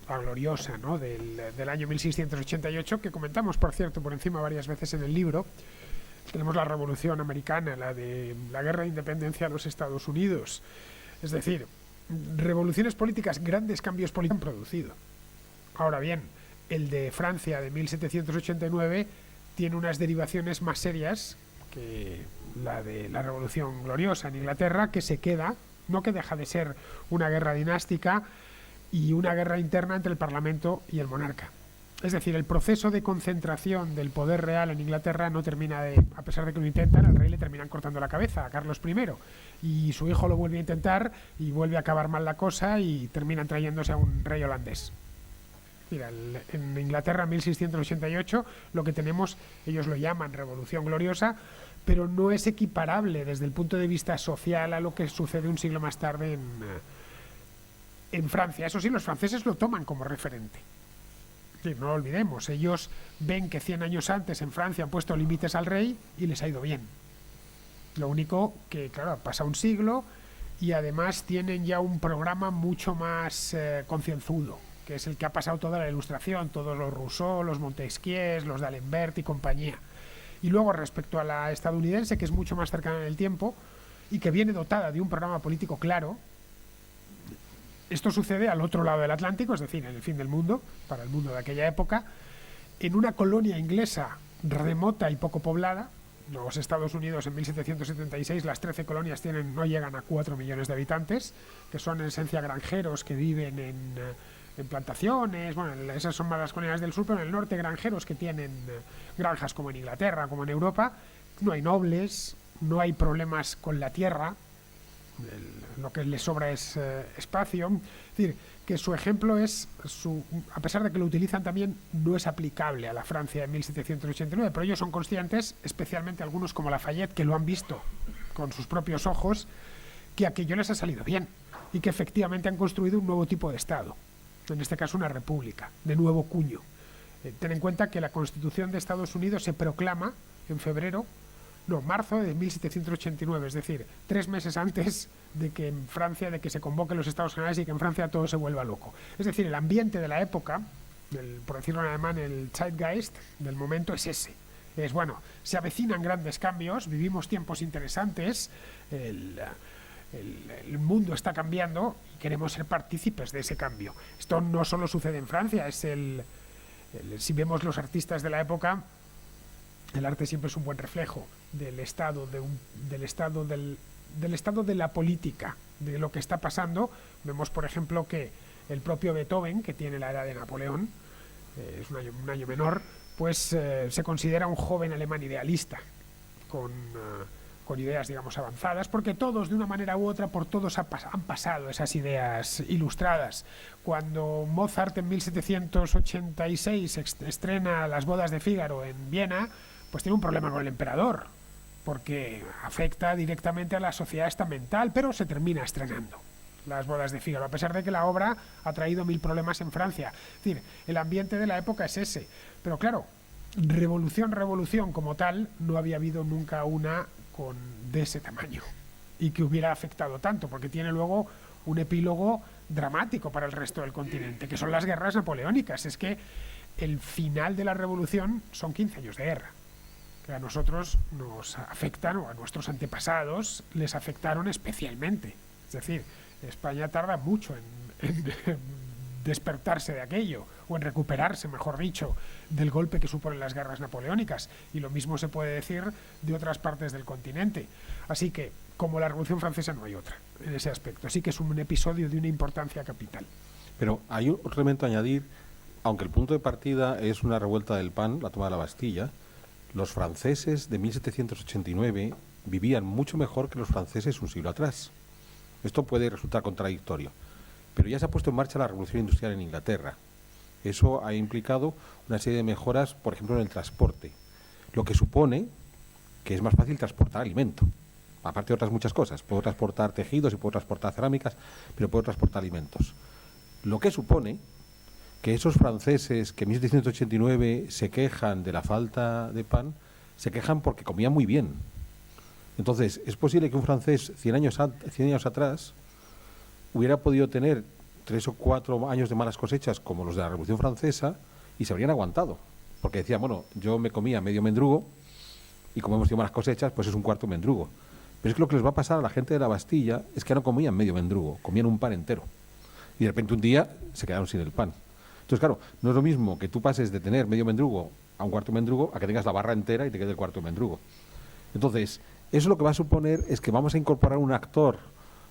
la gloriosa, ¿no? del año 1688, que comentamos, por cierto, por encima varias veces en el libro. Tenemos la Revolución Americana, la de la Guerra de Independencia de los Estados Unidos. Es decir, revoluciones políticas, grandes cambios políticos han producido. Ahora bien, el de Francia de 1789 tiene unas derivaciones más serias que la de la Revolución Gloriosa en Inglaterra, que se queda, no que deja de ser una guerra dinástica y una guerra interna entre el Parlamento y el monarca. Es decir, el proceso de concentración del poder real en Inglaterra no termina a pesar de que lo intentan, al rey le terminan cortando la cabeza, a Carlos I, y su hijo lo vuelve a intentar y vuelve a acabar mal la cosa y terminan trayéndose a un rey holandés. Mira, en Inglaterra, en 1688, lo que tenemos, ellos lo llaman Revolución Gloriosa, pero no es equiparable desde el punto de vista social a lo que sucede un siglo más tarde en Francia. Eso sí, los franceses lo toman como referente. Sí, no lo olvidemos, ellos ven que 100 años antes en Francia han puesto límites al rey y les ha ido bien. Lo único que, claro, pasa un siglo y además tienen ya un programa mucho más concienzudo, que es el que ha pasado toda la Ilustración, todos los Rousseau, los Montesquieu, los d'Alembert y compañía. Y luego, respecto a la estadounidense, que es mucho más cercana en el tiempo y que viene dotada de un programa político claro, esto sucede al otro lado del Atlántico, es decir, en el fin del mundo, para el mundo de aquella época, en una colonia inglesa remota y poco poblada. Los Estados Unidos en 1776, las 13 colonias no llegan a 4 millones de habitantes, que son en esencia granjeros que viven en plantaciones. Bueno, esas son más las colonias del sur, pero en el norte granjeros que tienen granjas como en Inglaterra, como en Europa. No hay nobles, no hay problemas con la tierra, lo que les sobra es espacio. Es decir, que su ejemplo es, a pesar de que lo utilizan también, no es aplicable a la Francia de 1789, pero ellos son conscientes, especialmente algunos como Lafayette, que lo han visto con sus propios ojos, que aquello les ha salido bien y que efectivamente han construido un nuevo tipo de Estado, en este caso una república, de nuevo cuño. Ten en cuenta que la Constitución de Estados Unidos se proclama en marzo de 1789, es decir, 3 meses antes de que en Francia, de que se convoquen los Estados Generales y que en Francia todo se vuelva loco. Es decir, el ambiente de la época, por decirlo en alemán, el Zeitgeist del momento es ese. Es bueno, se avecinan grandes cambios, vivimos tiempos interesantes, el mundo está cambiando y queremos ser partícipes de ese cambio. Esto no solo sucede en Francia, si vemos los artistas de la época, el arte siempre es un buen reflejo del estado de la política, de lo que está pasando. Vemos, por ejemplo, que el propio Beethoven, que tiene la edad de Napoleón, es un año menor, pues se considera un joven alemán idealista, con ideas, digamos, avanzadas, porque todos, de una manera u otra, por todos han pasado esas ideas ilustradas. Cuando Mozart en 1786 estrena Las bodas de Fígaro en Viena, pues tiene un problema con el emperador, porque afecta directamente a la sociedad estamental, pero se termina estrenando. Las bodas de Fígaro, a pesar de que la obra ha traído 1000 problemas en Francia. Es decir, el ambiente de la época es ese. Pero claro, revolución como tal, no había habido nunca una de ese tamaño y que hubiera afectado tanto, porque tiene luego un epílogo dramático para el resto del continente, que son las guerras napoleónicas. Es que el final de la revolución son 15 años de guerra, que a nosotros nos afectan, o a nuestros antepasados les afectaron especialmente. Es decir, España tarda mucho en despertarse de aquello, o en recuperarse, mejor dicho, del golpe que suponen las guerras napoleónicas, y lo mismo se puede decir de otras partes del continente. Así que, como la Revolución Francesa, no hay otra en ese aspecto. Así que es un episodio de una importancia capital. Pero hay otro elemento a añadir. Aunque el punto de partida es una revuelta del pan, la toma de la Bastilla, los franceses de 1789 vivían mucho mejor que los franceses un siglo atrás. Esto puede resultar contradictorio, pero ya se ha puesto en marcha la revolución industrial en Inglaterra. Eso ha implicado una serie de mejoras, por ejemplo, en el transporte, lo que supone que es más fácil transportar alimento, aparte de otras muchas cosas. Puedo transportar tejidos y puedo transportar cerámicas, pero puedo transportar alimentos. Lo que supone que esos franceses que en 1789 se quejan de la falta de pan, se quejan porque comían muy bien. Entonces, es posible que un francés 100 años atrás hubiera podido tener 3 o 4 años de malas cosechas como los de la Revolución Francesa y se habrían aguantado. Porque decían, bueno, yo me comía medio mendrugo y como hemos tenido malas cosechas, pues es un cuarto mendrugo. Pero es que lo que les va a pasar a la gente de la Bastilla es que no comían medio mendrugo, comían un pan entero. Y de repente un día se quedaron sin el pan. Entonces, claro, no es lo mismo que tú pases de tener medio mendrugo a un cuarto mendrugo a que tengas la barra entera y te quede el cuarto mendrugo. Entonces, eso lo que va a suponer es que vamos a incorporar un actor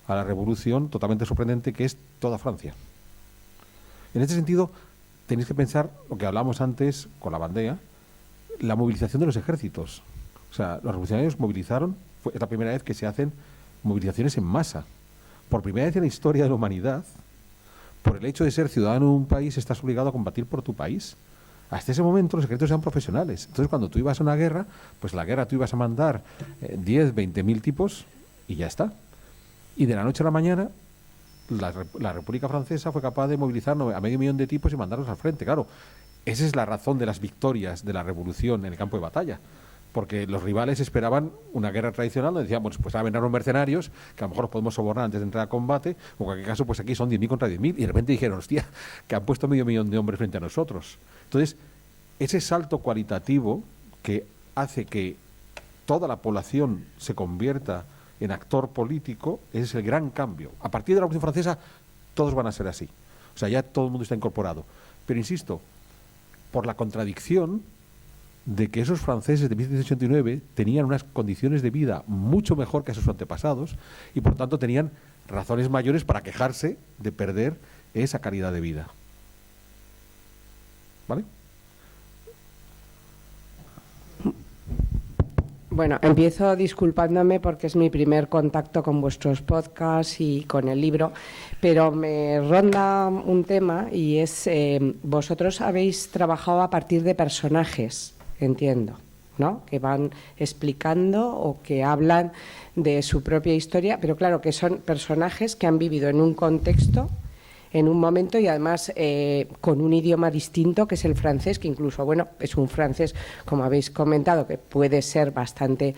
a la revolución totalmente sorprendente, que es toda Francia. En este sentido, tenéis que pensar lo que hablamos antes con la bandera, la movilización de los ejércitos. O sea, los revolucionarios movilizaron, es la primera vez que se hacen movilizaciones en masa. Por primera vez en la historia de la humanidad, por el hecho de ser ciudadano de un país, estás obligado a combatir por tu país. Hasta ese momento los ejércitos eran profesionales. Entonces, cuando tú ibas a una guerra, pues la guerra tú ibas a mandar 10, 20.000 tipos y ya está. Y de la noche a la mañana, la República Francesa fue capaz de movilizar a 500.000 de tipos y mandarlos al frente. Claro, esa es la razón de las victorias de la revolución en el campo de batalla. Porque los rivales esperaban una guerra tradicional donde decían, pues van a venir los mercenarios, que a lo mejor los podemos sobornar antes de entrar a combate, o en cualquier caso, pues aquí son 10.000 contra 10.000, y de repente dijeron, hostia, que han puesto 500.000 de hombres frente a nosotros. Entonces, ese salto cualitativo que hace que toda la población se convierta en actor político, ese es el gran cambio. A partir de la Revolución Francesa, todos van a ser así. O sea, ya todo el mundo está incorporado. Pero insisto, por la contradicción de que esos franceses de 1789 tenían unas condiciones de vida mucho mejor que sus antepasados y por tanto tenían razones mayores para quejarse de perder esa calidad de vida. ¿Vale? Bueno, empiezo disculpándome porque es mi primer contacto con vuestros podcasts y con el libro, pero me ronda un tema y es, vosotros habéis trabajado a partir de personajes, entiendo, ¿no? Que van explicando o que hablan de su propia historia, pero claro que son personajes que han vivido en un contexto, en un momento y además con un idioma distinto que es el francés, que incluso, bueno, es un francés, como habéis comentado, que puede ser bastante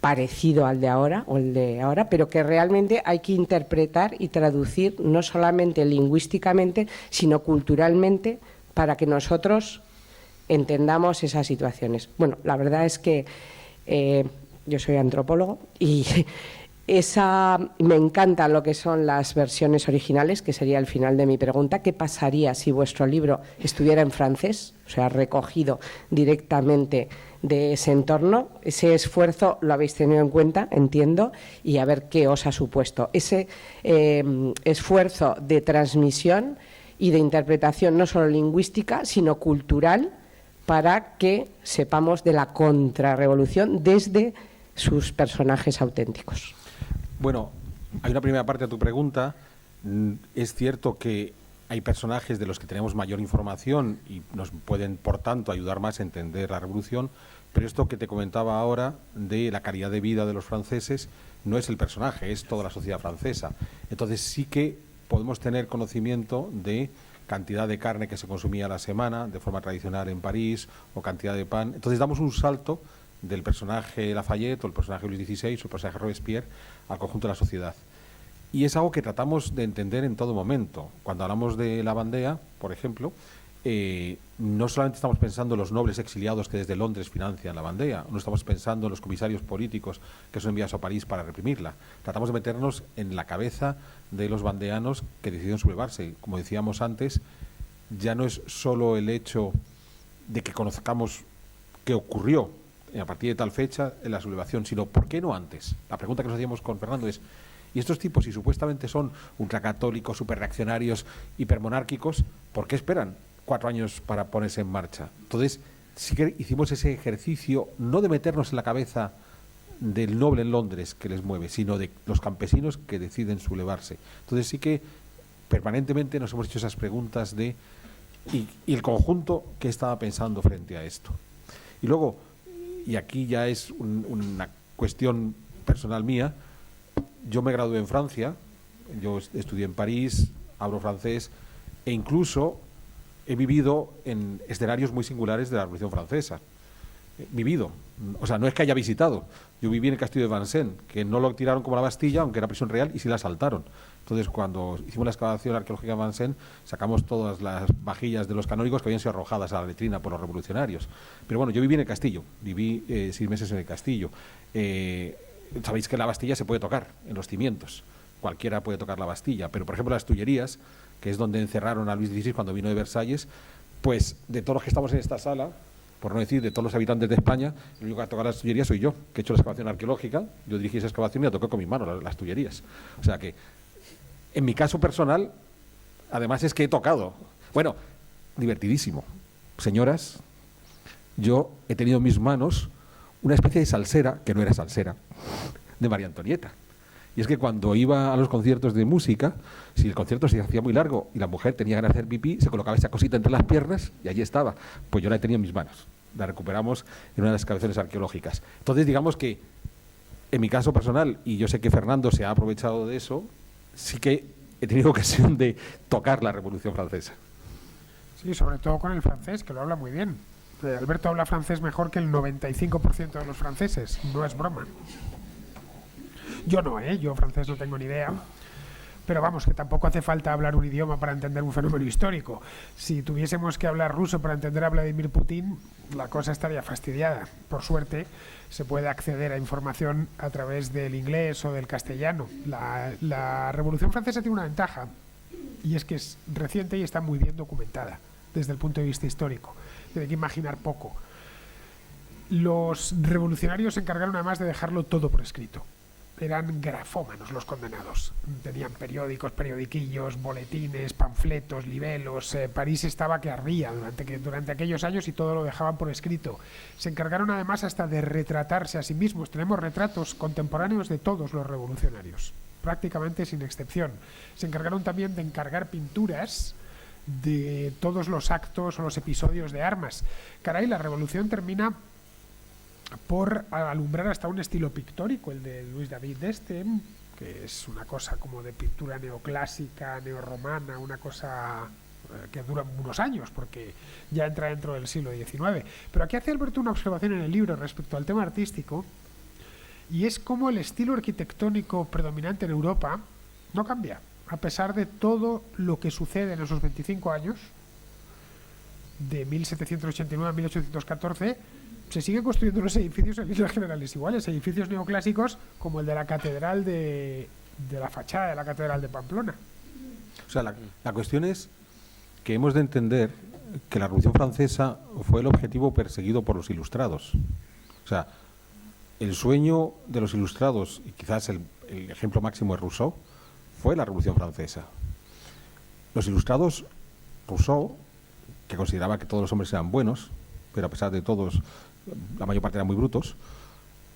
parecido al de ahora o el de ahora, pero que realmente hay que interpretar y traducir no solamente lingüísticamente, sino culturalmente para que nosotros entendamos esas situaciones. Bueno, la verdad es que yo soy antropólogo y me encanta lo que son las versiones originales, que sería el final de mi pregunta. ¿Qué pasaría si vuestro libro estuviera en francés? O sea, recogido directamente de ese entorno. Ese esfuerzo lo habéis tenido en cuenta, entiendo, y a ver qué os ha supuesto. Ese esfuerzo de transmisión y de interpretación no solo lingüística, sino cultural, para que sepamos de la contrarrevolución desde sus personajes auténticos. Bueno, hay una primera parte de tu pregunta. Es cierto que hay personajes de los que tenemos mayor información y nos pueden, por tanto, ayudar más a entender la revolución, pero esto que te comentaba ahora de la calidad de vida de los franceses no es el personaje, es toda la sociedad francesa. Entonces sí que podemos tener conocimiento de cantidad de carne que se consumía a la semana de forma tradicional en París o cantidad de pan. Entonces damos un salto del personaje Lafayette o el personaje Luis XVI o el personaje Robespierre al conjunto de la sociedad. Y es algo que tratamos de entender en todo momento. Cuando hablamos de la Bandea, por ejemplo, no solamente estamos pensando en los nobles exiliados que desde Londres financian la Bandea, no estamos pensando en los comisarios políticos que son enviados a París para reprimirla. Tratamos de meternos en la cabeza de los bandeanos que decidieron sublevarse. Como decíamos antes, ya no es solo el hecho de que conozcamos qué ocurrió a partir de tal fecha en la sublevación, sino ¿por qué no antes? La pregunta que nos hacíamos con Fernando es: y estos tipos, si supuestamente son ultracatólicos, superreaccionarios, hipermonárquicos, ¿por qué esperan 4 años para ponerse en marcha? Entonces, sí que hicimos ese ejercicio, no de meternos en la cabeza del noble en Londres que les mueve, sino de los campesinos que deciden sublevarse. Entonces sí que permanentemente nos hemos hecho esas preguntas de ¿y el conjunto qué estaba pensando frente a esto? Y luego, y aquí ya es una cuestión personal mía, yo me gradué en Francia, yo estudié en París, hablo francés, e incluso he vivido en escenarios muy singulares de la Revolución Francesa. Vivido, o sea, no es que haya visitado. Yo viví en el castillo de Vincennes, que no lo tiraron como la Bastilla, aunque era prisión real, y sí la asaltaron. Entonces, cuando hicimos la excavación arqueológica de Vincennes, sacamos todas las vajillas de los canónigos que habían sido arrojadas a la letrina por los revolucionarios. Pero bueno, yo viví en el castillo, viví 6 meses en el castillo. Sabéis que la Bastilla se puede tocar en los cimientos, cualquiera puede tocar la Bastilla, pero por ejemplo las Tullerías, que es donde encerraron a Luis XVI cuando vino de Versalles, pues de todos los que estamos en esta sala, por no decir de todos los habitantes de España, el único que ha tocado las Tullerías soy yo, que he hecho la excavación arqueológica, yo dirigí esa excavación y la toqué con mis manos, las Tullerías. O sea que, en mi caso personal, además es que he tocado. Bueno, divertidísimo. Señoras, yo he tenido en mis manos una especie de salsera, que no era salsera, de María Antonieta. Y es que cuando iba a los conciertos de música, si el concierto se hacía muy largo y la mujer tenía ganas de hacer pipí, se colocaba esa cosita entre las piernas y allí estaba. Pues yo la he tenido en mis manos. La recuperamos en una de las excavaciones arqueológicas. Entonces, digamos que, en mi caso personal, y yo sé que Fernando se ha aprovechado de eso, sí que he tenido ocasión de tocar la Revolución Francesa. Sí, sobre todo con el francés, que lo habla muy bien. Alberto habla francés mejor que el 95% de los franceses, no es broma. Yo no, yo francés no tengo ni idea, pero vamos, que tampoco hace falta hablar un idioma para entender un fenómeno histórico. Si tuviésemos que hablar ruso para entender a Vladimir Putin, la cosa estaría fastidiada. Por suerte, se puede acceder a información a través del inglés o del castellano. La Revolución Francesa tiene una ventaja, y es que es reciente y está muy bien documentada desde el punto de vista histórico. Hay que imaginar poco. Los revolucionarios se encargaron además de dejarlo todo por escrito. Eran grafómanos los condenados. Tenían periódicos, periodiquillos, boletines, panfletos, libelos. París estaba que ardía durante aquellos años y todo lo dejaban por escrito. Se encargaron además hasta de retratarse a sí mismos. Tenemos retratos contemporáneos de todos los revolucionarios, prácticamente sin excepción. Se encargaron también de encargar pinturas de todos los actos o los episodios de armas. Caray, la revolución termina por alumbrar hasta un estilo pictórico, el de Louis David d'Este, que es una cosa como de pintura neoclásica, neorromana, una cosa que dura unos años, porque ya entra dentro del siglo XIX. Pero aquí hace Alberto una observación en el libro respecto al tema artístico, y es como el estilo arquitectónico predominante en Europa no cambia, a pesar de todo lo que sucede en esos 25 años, de 1789 a 1814, se siguen construyendo los edificios en líneas generales iguales, edificios neoclásicos como el de la catedral de la fachada de la catedral de Pamplona. O sea, la cuestión es que hemos de entender que la Revolución Francesa fue el objetivo perseguido por los ilustrados. O sea, el sueño de los ilustrados, y quizás el ejemplo máximo es Rousseau, fue la Revolución Francesa. Los ilustrados, Rousseau, que consideraba que todos los hombres eran buenos, pero a pesar de todos, la mayor parte eran muy brutos,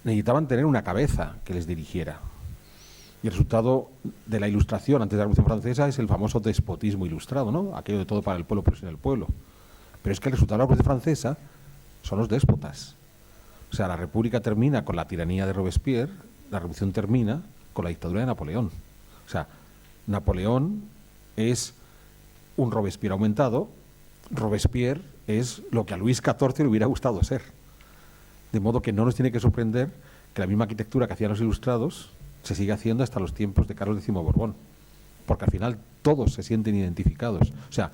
necesitaban tener una cabeza que les dirigiera. Y el resultado de la Ilustración antes de la Revolución Francesa es el famoso despotismo ilustrado, ¿no? Aquello de todo para el pueblo, pero sin el pueblo. Pero es que el resultado de la Revolución Francesa son los déspotas. O sea, la República termina con la tiranía de Robespierre, la Revolución termina con la dictadura de Napoleón. O sea, Napoleón es un Robespierre aumentado, Robespierre es lo que a Luis XIV le hubiera gustado ser. De modo que no nos tiene que sorprender que la misma arquitectura que hacían los ilustrados se sigue haciendo hasta los tiempos de Carlos X Borbón, porque al final todos se sienten identificados. O sea,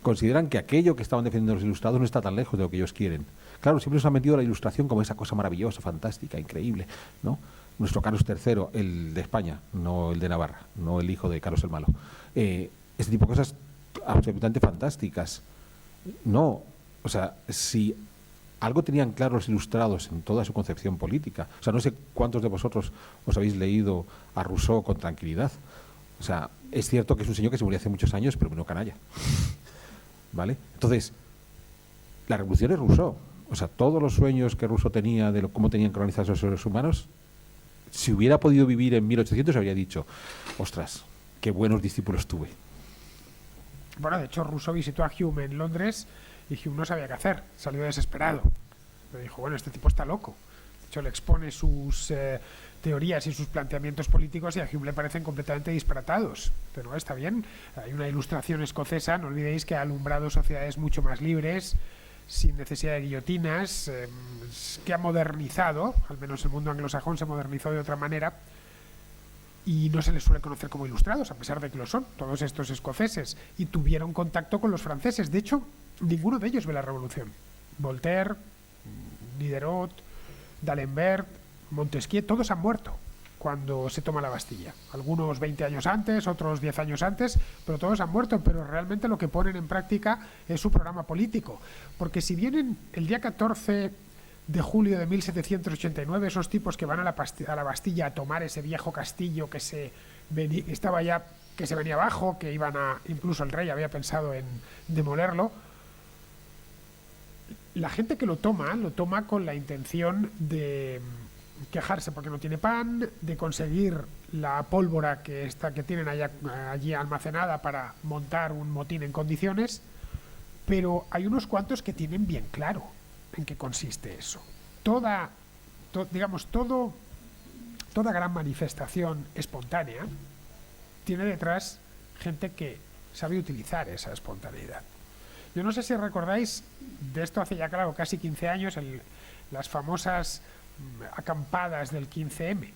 consideran que aquello que estaban defendiendo los ilustrados no está tan lejos de lo que ellos quieren. Claro, siempre nos han metido la Ilustración como esa cosa maravillosa, fantástica, increíble, ¿no? Nuestro Carlos III, el de España, no el de Navarra, no el hijo de Carlos el Malo. Este tipo de cosas absolutamente fantásticas. No, o sea, si algo tenían claro los ilustrados en toda su concepción política. O sea, no sé cuántos de vosotros os habéis leído a Rousseau con tranquilidad. O sea, es cierto que es un señor que se murió hace muchos años, pero no canalla. ¿Vale? Entonces, la revolución es Rousseau. O sea, todos los sueños que Rousseau tenía de cómo tenían que organizarse los seres humanos, si hubiera podido vivir en 1800 habría dicho, ostras, qué buenos discípulos tuve. Bueno, de hecho, Rousseau visitó a Hume en Londres y Hume no sabía qué hacer, salió desesperado. Le dijo, bueno, este tipo está loco. De hecho, le expone sus teorías y sus planteamientos políticos y a Hume le parecen completamente disparatados. Pero está bien, hay una Ilustración escocesa, no olvidéis que ha alumbrado sociedades mucho más libres, sin necesidad de guillotinas, que ha modernizado, al menos el mundo anglosajón se modernizó de otra manera, y no se les suele conocer como ilustrados, a pesar de que lo son, todos estos escoceses, y tuvieron contacto con los franceses. De hecho, ninguno de ellos ve la revolución. Voltaire, Diderot, D'Alembert, Montesquieu, todos han muerto cuando se toma la Bastilla. Algunos 20 años antes, otros 10 años antes, pero todos han muerto. Pero realmente lo que ponen en práctica es su programa político. Porque si vienen el día 14 de julio de 1789, esos tipos que van a la Bastilla a tomar ese viejo castillo que estaba ya, que se venía abajo, que iban a, incluso el rey había pensado en demolerlo, la gente que lo toma con la intención de quejarse porque no tiene pan, de conseguir la pólvora que tienen allí almacenada para montar un motín en condiciones, pero hay unos cuantos que tienen bien claro en qué consiste eso. Toda gran manifestación espontánea tiene detrás gente que sabe utilizar esa espontaneidad. Yo no sé si recordáis de esto hace ya, claro, casi 15 años, las famosas acampadas del 15M.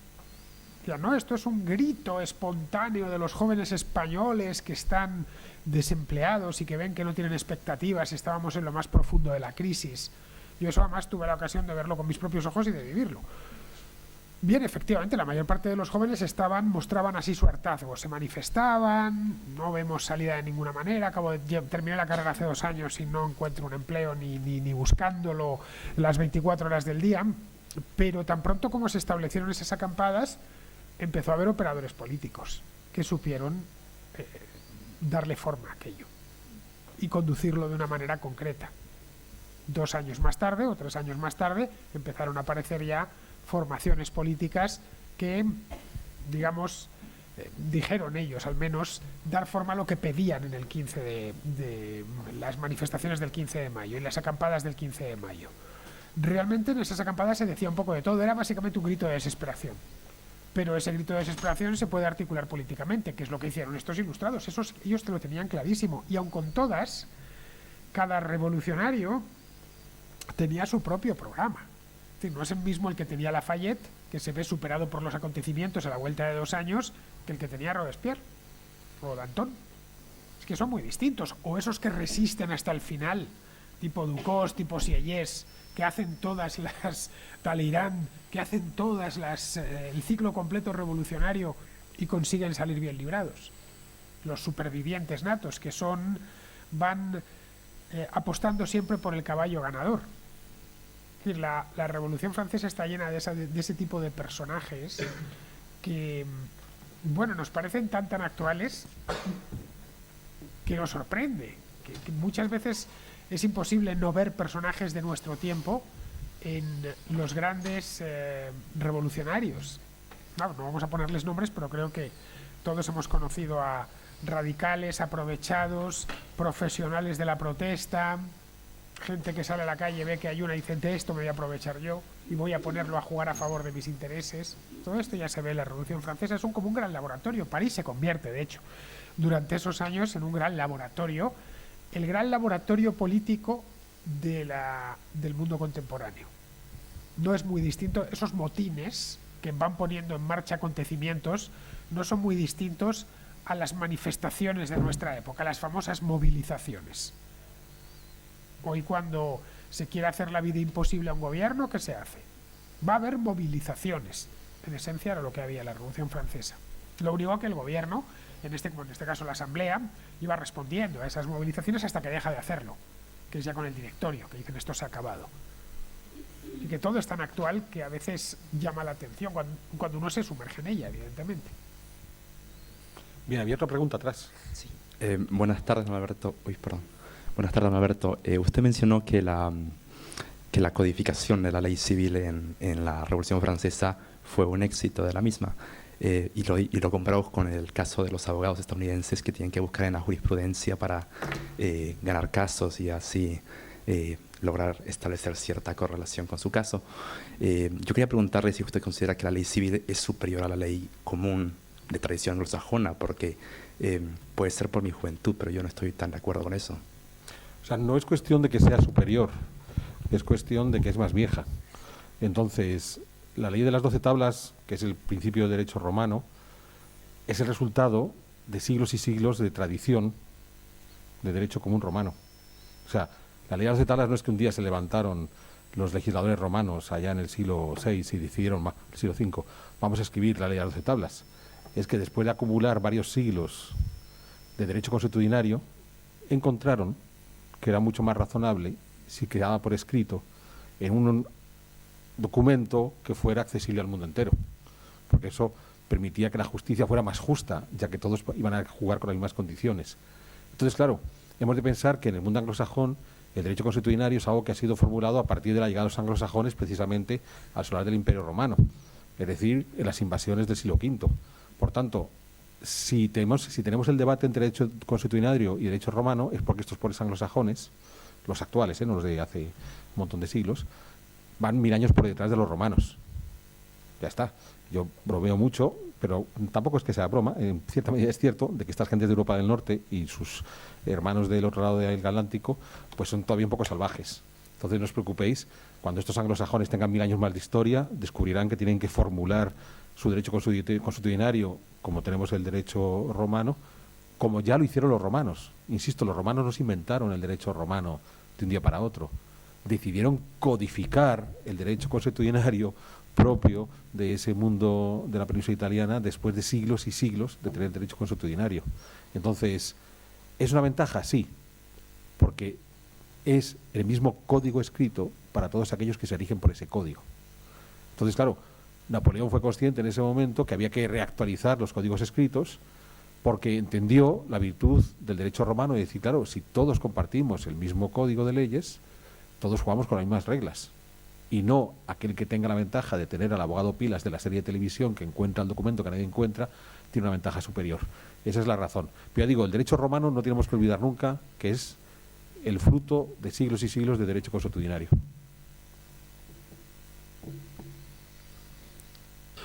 Ya, no, esto es un grito espontáneo de los jóvenes españoles que están desempleados y que ven que no tienen expectativas. Estábamos en lo más profundo de la crisis. Yo eso además tuve la ocasión de verlo con mis propios ojos y de vivirlo. Bien, efectivamente, la mayor parte de los jóvenes mostraban así su hartazgo, se manifestaban, no vemos salida de ninguna manera, terminé la carrera hace 2 años y no encuentro un empleo ni buscándolo las 24 horas del día, pero tan pronto como se establecieron esas acampadas, empezó a haber operadores políticos que supieron darle forma a aquello y conducirlo de una manera concreta. 2 años más tarde o 3 años más tarde empezaron a aparecer ya formaciones políticas que, digamos, dijeron ellos al menos dar forma a lo que pedían en el 15 de las manifestaciones del 15 de mayo y las acampadas del 15 de mayo. Realmente en esas acampadas se decía un poco de todo, era básicamente un grito de desesperación. Pero ese grito de desesperación se puede articular políticamente, que es lo que hicieron estos ilustrados. Ellos te lo tenían clarísimo. Y aun con todas, cada revolucionario tenía su propio programa. Es decir, no es el mismo el que tenía Lafayette, que se ve superado por los acontecimientos a la vuelta de 2 años, que el que tenía Robespierre o Danton. Es que son muy distintos. O esos que resisten hasta el final, tipo Ducos, tipo Sieyès, que hacen todas las Talleyrand, que hacen todas el ciclo completo revolucionario y consiguen salir bien librados. Los supervivientes natos, que van apostando siempre por el caballo ganador. Es decir, la Revolución Francesa está llena de ese tipo de personajes que, bueno, nos parecen tan actuales que nos sorprende, que muchas veces es imposible no ver personajes de nuestro tiempo en los grandes revolucionarios. no vamos a ponerles nombres, pero creo que todos hemos conocido a radicales, aprovechados, profesionales de la protesta, gente que sale a la calle, ve que hay una y dice, de esto me voy a aprovechar yo y voy a ponerlo a jugar a favor de mis intereses. Todo esto ya se ve en la Revolución Francesa, es como un gran laboratorio. París se convierte, de hecho, durante esos años en un gran laboratorio, el gran laboratorio político del mundo contemporáneo. No es muy distinto, esos motines que van poniendo en marcha acontecimientos no son muy distintos a las manifestaciones de nuestra época, las famosas movilizaciones. Hoy, cuando se quiere hacer la vida imposible a un gobierno, ¿qué se hace? Va a haber movilizaciones. En esencia era lo que había en la Revolución Francesa. Lo único que el gobierno, en este caso la Asamblea, iba respondiendo a esas movilizaciones hasta que deja de hacerlo, que es ya con el directorio, que dicen esto se ha acabado. Y que todo es tan actual que a veces llama la atención cuando uno se sumerge en ella, evidentemente. Bien, había otra pregunta atrás. Sí. Buenas tardes, don Alberto. Buenas tardes, don Alberto. Usted mencionó que la codificación de la ley civil en la Revolución Francesa fue un éxito de la misma. Y lo comparamos con el caso de los abogados estadounidenses que tienen que buscar en la jurisprudencia para ganar casos y así lograr establecer cierta correlación con su caso. Yo quería preguntarle si usted considera que la ley civil es superior a la ley común de tradición anglosajona, porque puede ser por mi juventud, pero yo no estoy tan de acuerdo con eso. O sea, no es cuestión de que sea superior, es cuestión de que es más vieja. Entonces, la ley de las 12 tablas, que es el principio del derecho romano, es el resultado de siglos y siglos de tradición de derecho común romano. O sea, la ley de las 12 tablas no es que un día se levantaron los legisladores romanos allá en el siglo VI y decidieron, el siglo V, vamos a escribir la ley de las 12 tablas. Es que después de acumular varios siglos de derecho consuetudinario, encontraron que era mucho más razonable si quedaba por escrito en un documento que fuera accesible al mundo entero, porque eso permitía que la justicia fuera más justa, ya que todos iban a jugar con las mismas condiciones. Entonces, claro, hemos de pensar que en el mundo anglosajón el derecho consuetudinario es algo que ha sido formulado a partir de la llegada de los anglosajones precisamente al solar del Imperio Romano, es decir, en las invasiones del siglo V. Por tanto, si tenemos el debate entre derecho consuetudinario y derecho romano, es porque estos poderes anglosajones, los actuales, no los de hace un montón de siglos, van 1000 años por detrás de los romanos. Ya está. Yo bromeo mucho, pero tampoco es que sea broma. En cierta medida es cierto de que estas gentes de Europa del Norte y sus hermanos del otro lado del Atlántico, pues son todavía un poco salvajes. Entonces no os preocupéis, cuando estos anglosajones tengan 1000 años más de historia, descubrirán que tienen que formular su derecho consuetudinario, como tenemos el derecho romano, como ya lo hicieron los romanos. Insisto, los romanos no se inventaron el derecho romano de un día para otro. Decidieron codificar el derecho consuetudinario propio de ese mundo de la península italiana después de siglos y siglos de tener derecho consuetudinario. Entonces, ¿es una ventaja? Sí, porque es el mismo código escrito para todos aquellos que se rigen por ese código. Entonces, claro, Napoleón fue consciente en ese momento que había que reactualizar los códigos escritos porque entendió la virtud del derecho romano y decir, claro, si todos compartimos el mismo código de leyes, todos jugamos con las mismas reglas. Y no aquel que tenga la ventaja de tener al abogado Pilas de la serie de televisión que encuentra el documento que nadie encuentra, tiene una ventaja superior. Esa es la razón. Pero ya digo, el derecho romano no tenemos que olvidar nunca que es el fruto de siglos y siglos de derecho consuetudinario.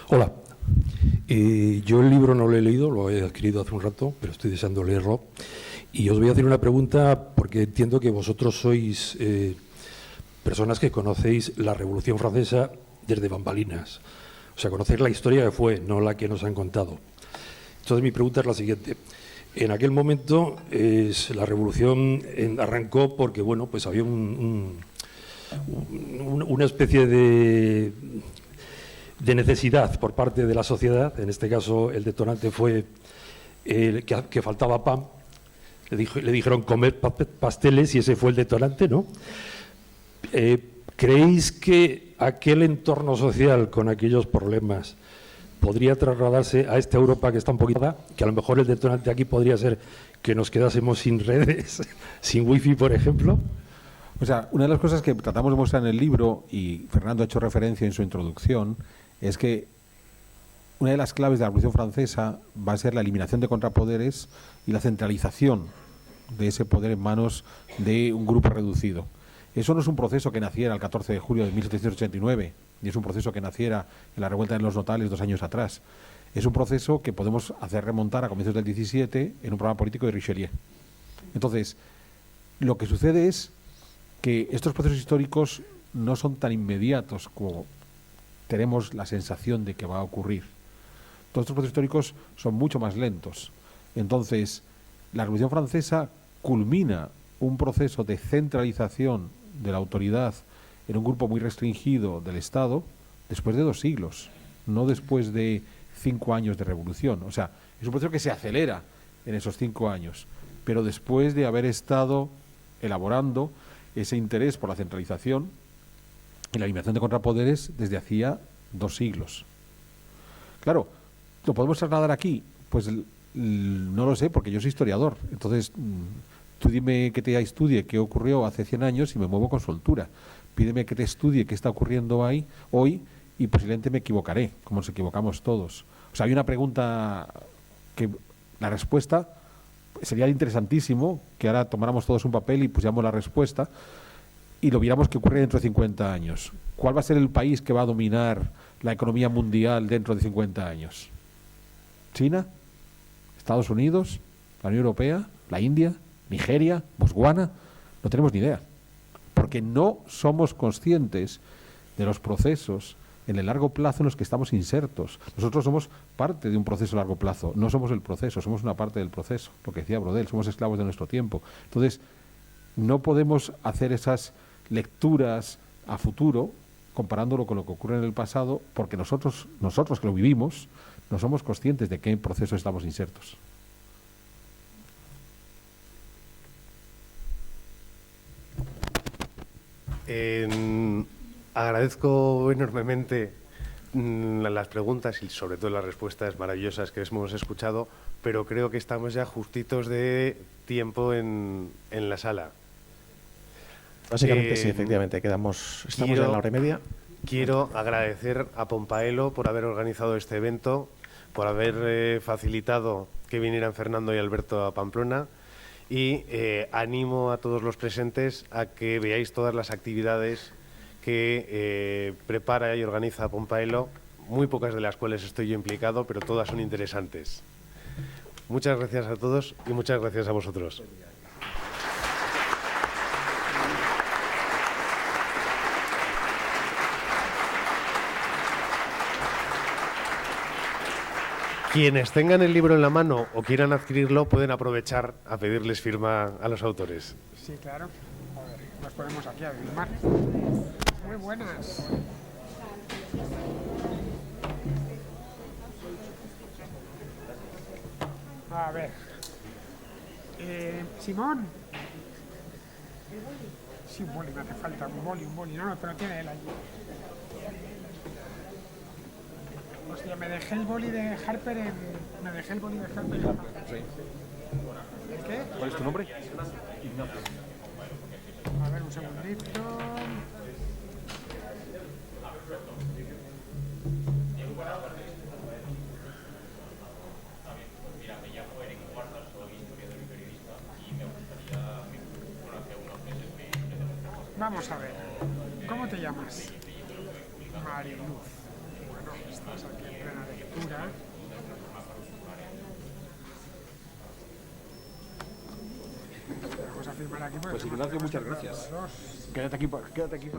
Hola. Yo el libro no lo he leído, lo he adquirido hace un rato, pero estoy deseando leerlo. Y os voy a hacer una pregunta porque entiendo que vosotros sois personas que conocéis la Revolución Francesa desde bambalinas. O sea, conocéis la historia que fue, no la que nos han contado. Entonces mi pregunta es la siguiente. En aquel momento la revolución arrancó porque, bueno, pues había una especie de necesidad por parte de la sociedad. En este caso el detonante fue que faltaba pan. Le dijeron comer pasteles y ese fue el detonante, ¿no? ¿Creéis que aquel entorno social con aquellos problemas podría trasladarse a esta Europa que está un poquito, que a lo mejor el detonante aquí podría ser que nos quedásemos sin redes, sin wifi, por ejemplo? O sea, una de las cosas que tratamos de mostrar en el libro, y Fernando ha hecho referencia en su introducción, es que una de las claves de la Revolución Francesa va a ser la eliminación de contrapoderes y la centralización de ese poder en manos de un grupo reducido. Eso no es un proceso que naciera el 14 de julio de 1789, ni es un proceso que naciera en la revuelta de los notales 2 años atrás. Es un proceso que podemos hacer remontar a comienzos del 17 en un programa político de Richelieu. Entonces, lo que sucede es que estos procesos históricos no son tan inmediatos como tenemos la sensación de que va a ocurrir. Todos estos procesos históricos son mucho más lentos. Entonces, la Revolución Francesa culmina un proceso de centralización de la autoridad en un grupo muy restringido del Estado después de 2 siglos, no después de 5 años de revolución. O sea, es un proceso que se acelera en esos 5 años, pero después de haber estado elaborando ese interés por la centralización y la eliminación de contrapoderes desde hacía 2 siglos. Claro, ¿lo podemos trasladar aquí? Pues no lo sé, porque yo soy historiador. Entonces, tú dime que te estudie qué ocurrió hace 100 años y me muevo con soltura. Pídeme que te estudie qué está ocurriendo ahí hoy y posiblemente me equivocaré, como nos equivocamos todos. O sea, hay una pregunta que la respuesta sería interesantísimo que ahora tomáramos todos un papel y pusiéramos la respuesta y lo viéramos que ocurre dentro de 50 años. ¿Cuál va a ser el país que va a dominar la economía mundial dentro de 50 años? ¿China? ¿Estados Unidos? ¿La Unión Europea? ¿La India? ¿Nigeria? ¿Botswana? No tenemos ni idea, porque no somos conscientes de los procesos en el largo plazo en los que estamos insertos. Nosotros somos parte de un proceso a largo plazo, no somos el proceso, somos una parte del proceso, lo que decía Brodel, somos esclavos de nuestro tiempo. Entonces, no podemos hacer esas lecturas a futuro comparándolo con lo que ocurre en el pasado, porque nosotros que lo vivimos, no somos conscientes de qué proceso estamos insertos. Agradezco enormemente las preguntas y sobre todo las respuestas maravillosas que hemos escuchado, pero creo que estamos ya justitos de tiempo en la sala. Básicamente sí, efectivamente, estamos ya en la hora y media. Quiero agradecer a Pompaelo por haber organizado este evento, por haber facilitado que vinieran Fernando y Alberto a Pamplona, y animo a todos los presentes a que veáis todas las actividades que prepara y organiza Pompaelo, muy pocas de las cuales estoy yo implicado, pero todas son interesantes. Muchas gracias a todos y muchas gracias a vosotros. Quienes tengan el libro en la mano o quieran adquirirlo pueden aprovechar a pedirles firma a los autores. Sí, claro. A ver, nos ponemos aquí a firmar. Muy buenas. A ver. Simón. Sí, un boli, me hace falta. Un boli. No, pero tiene él allí. Hostia, me dejé el boli de Harper en... Sí. ¿El qué? ¿Cuál es tu nombre? A ver, un segundito. Vamos a ver. ¿Cómo te llamas? Mariluz. Bueno, estás aquí en plena lectura. Vamos a firmar aquí. Pues Ignacio, muchas gracias. Quédate aquí.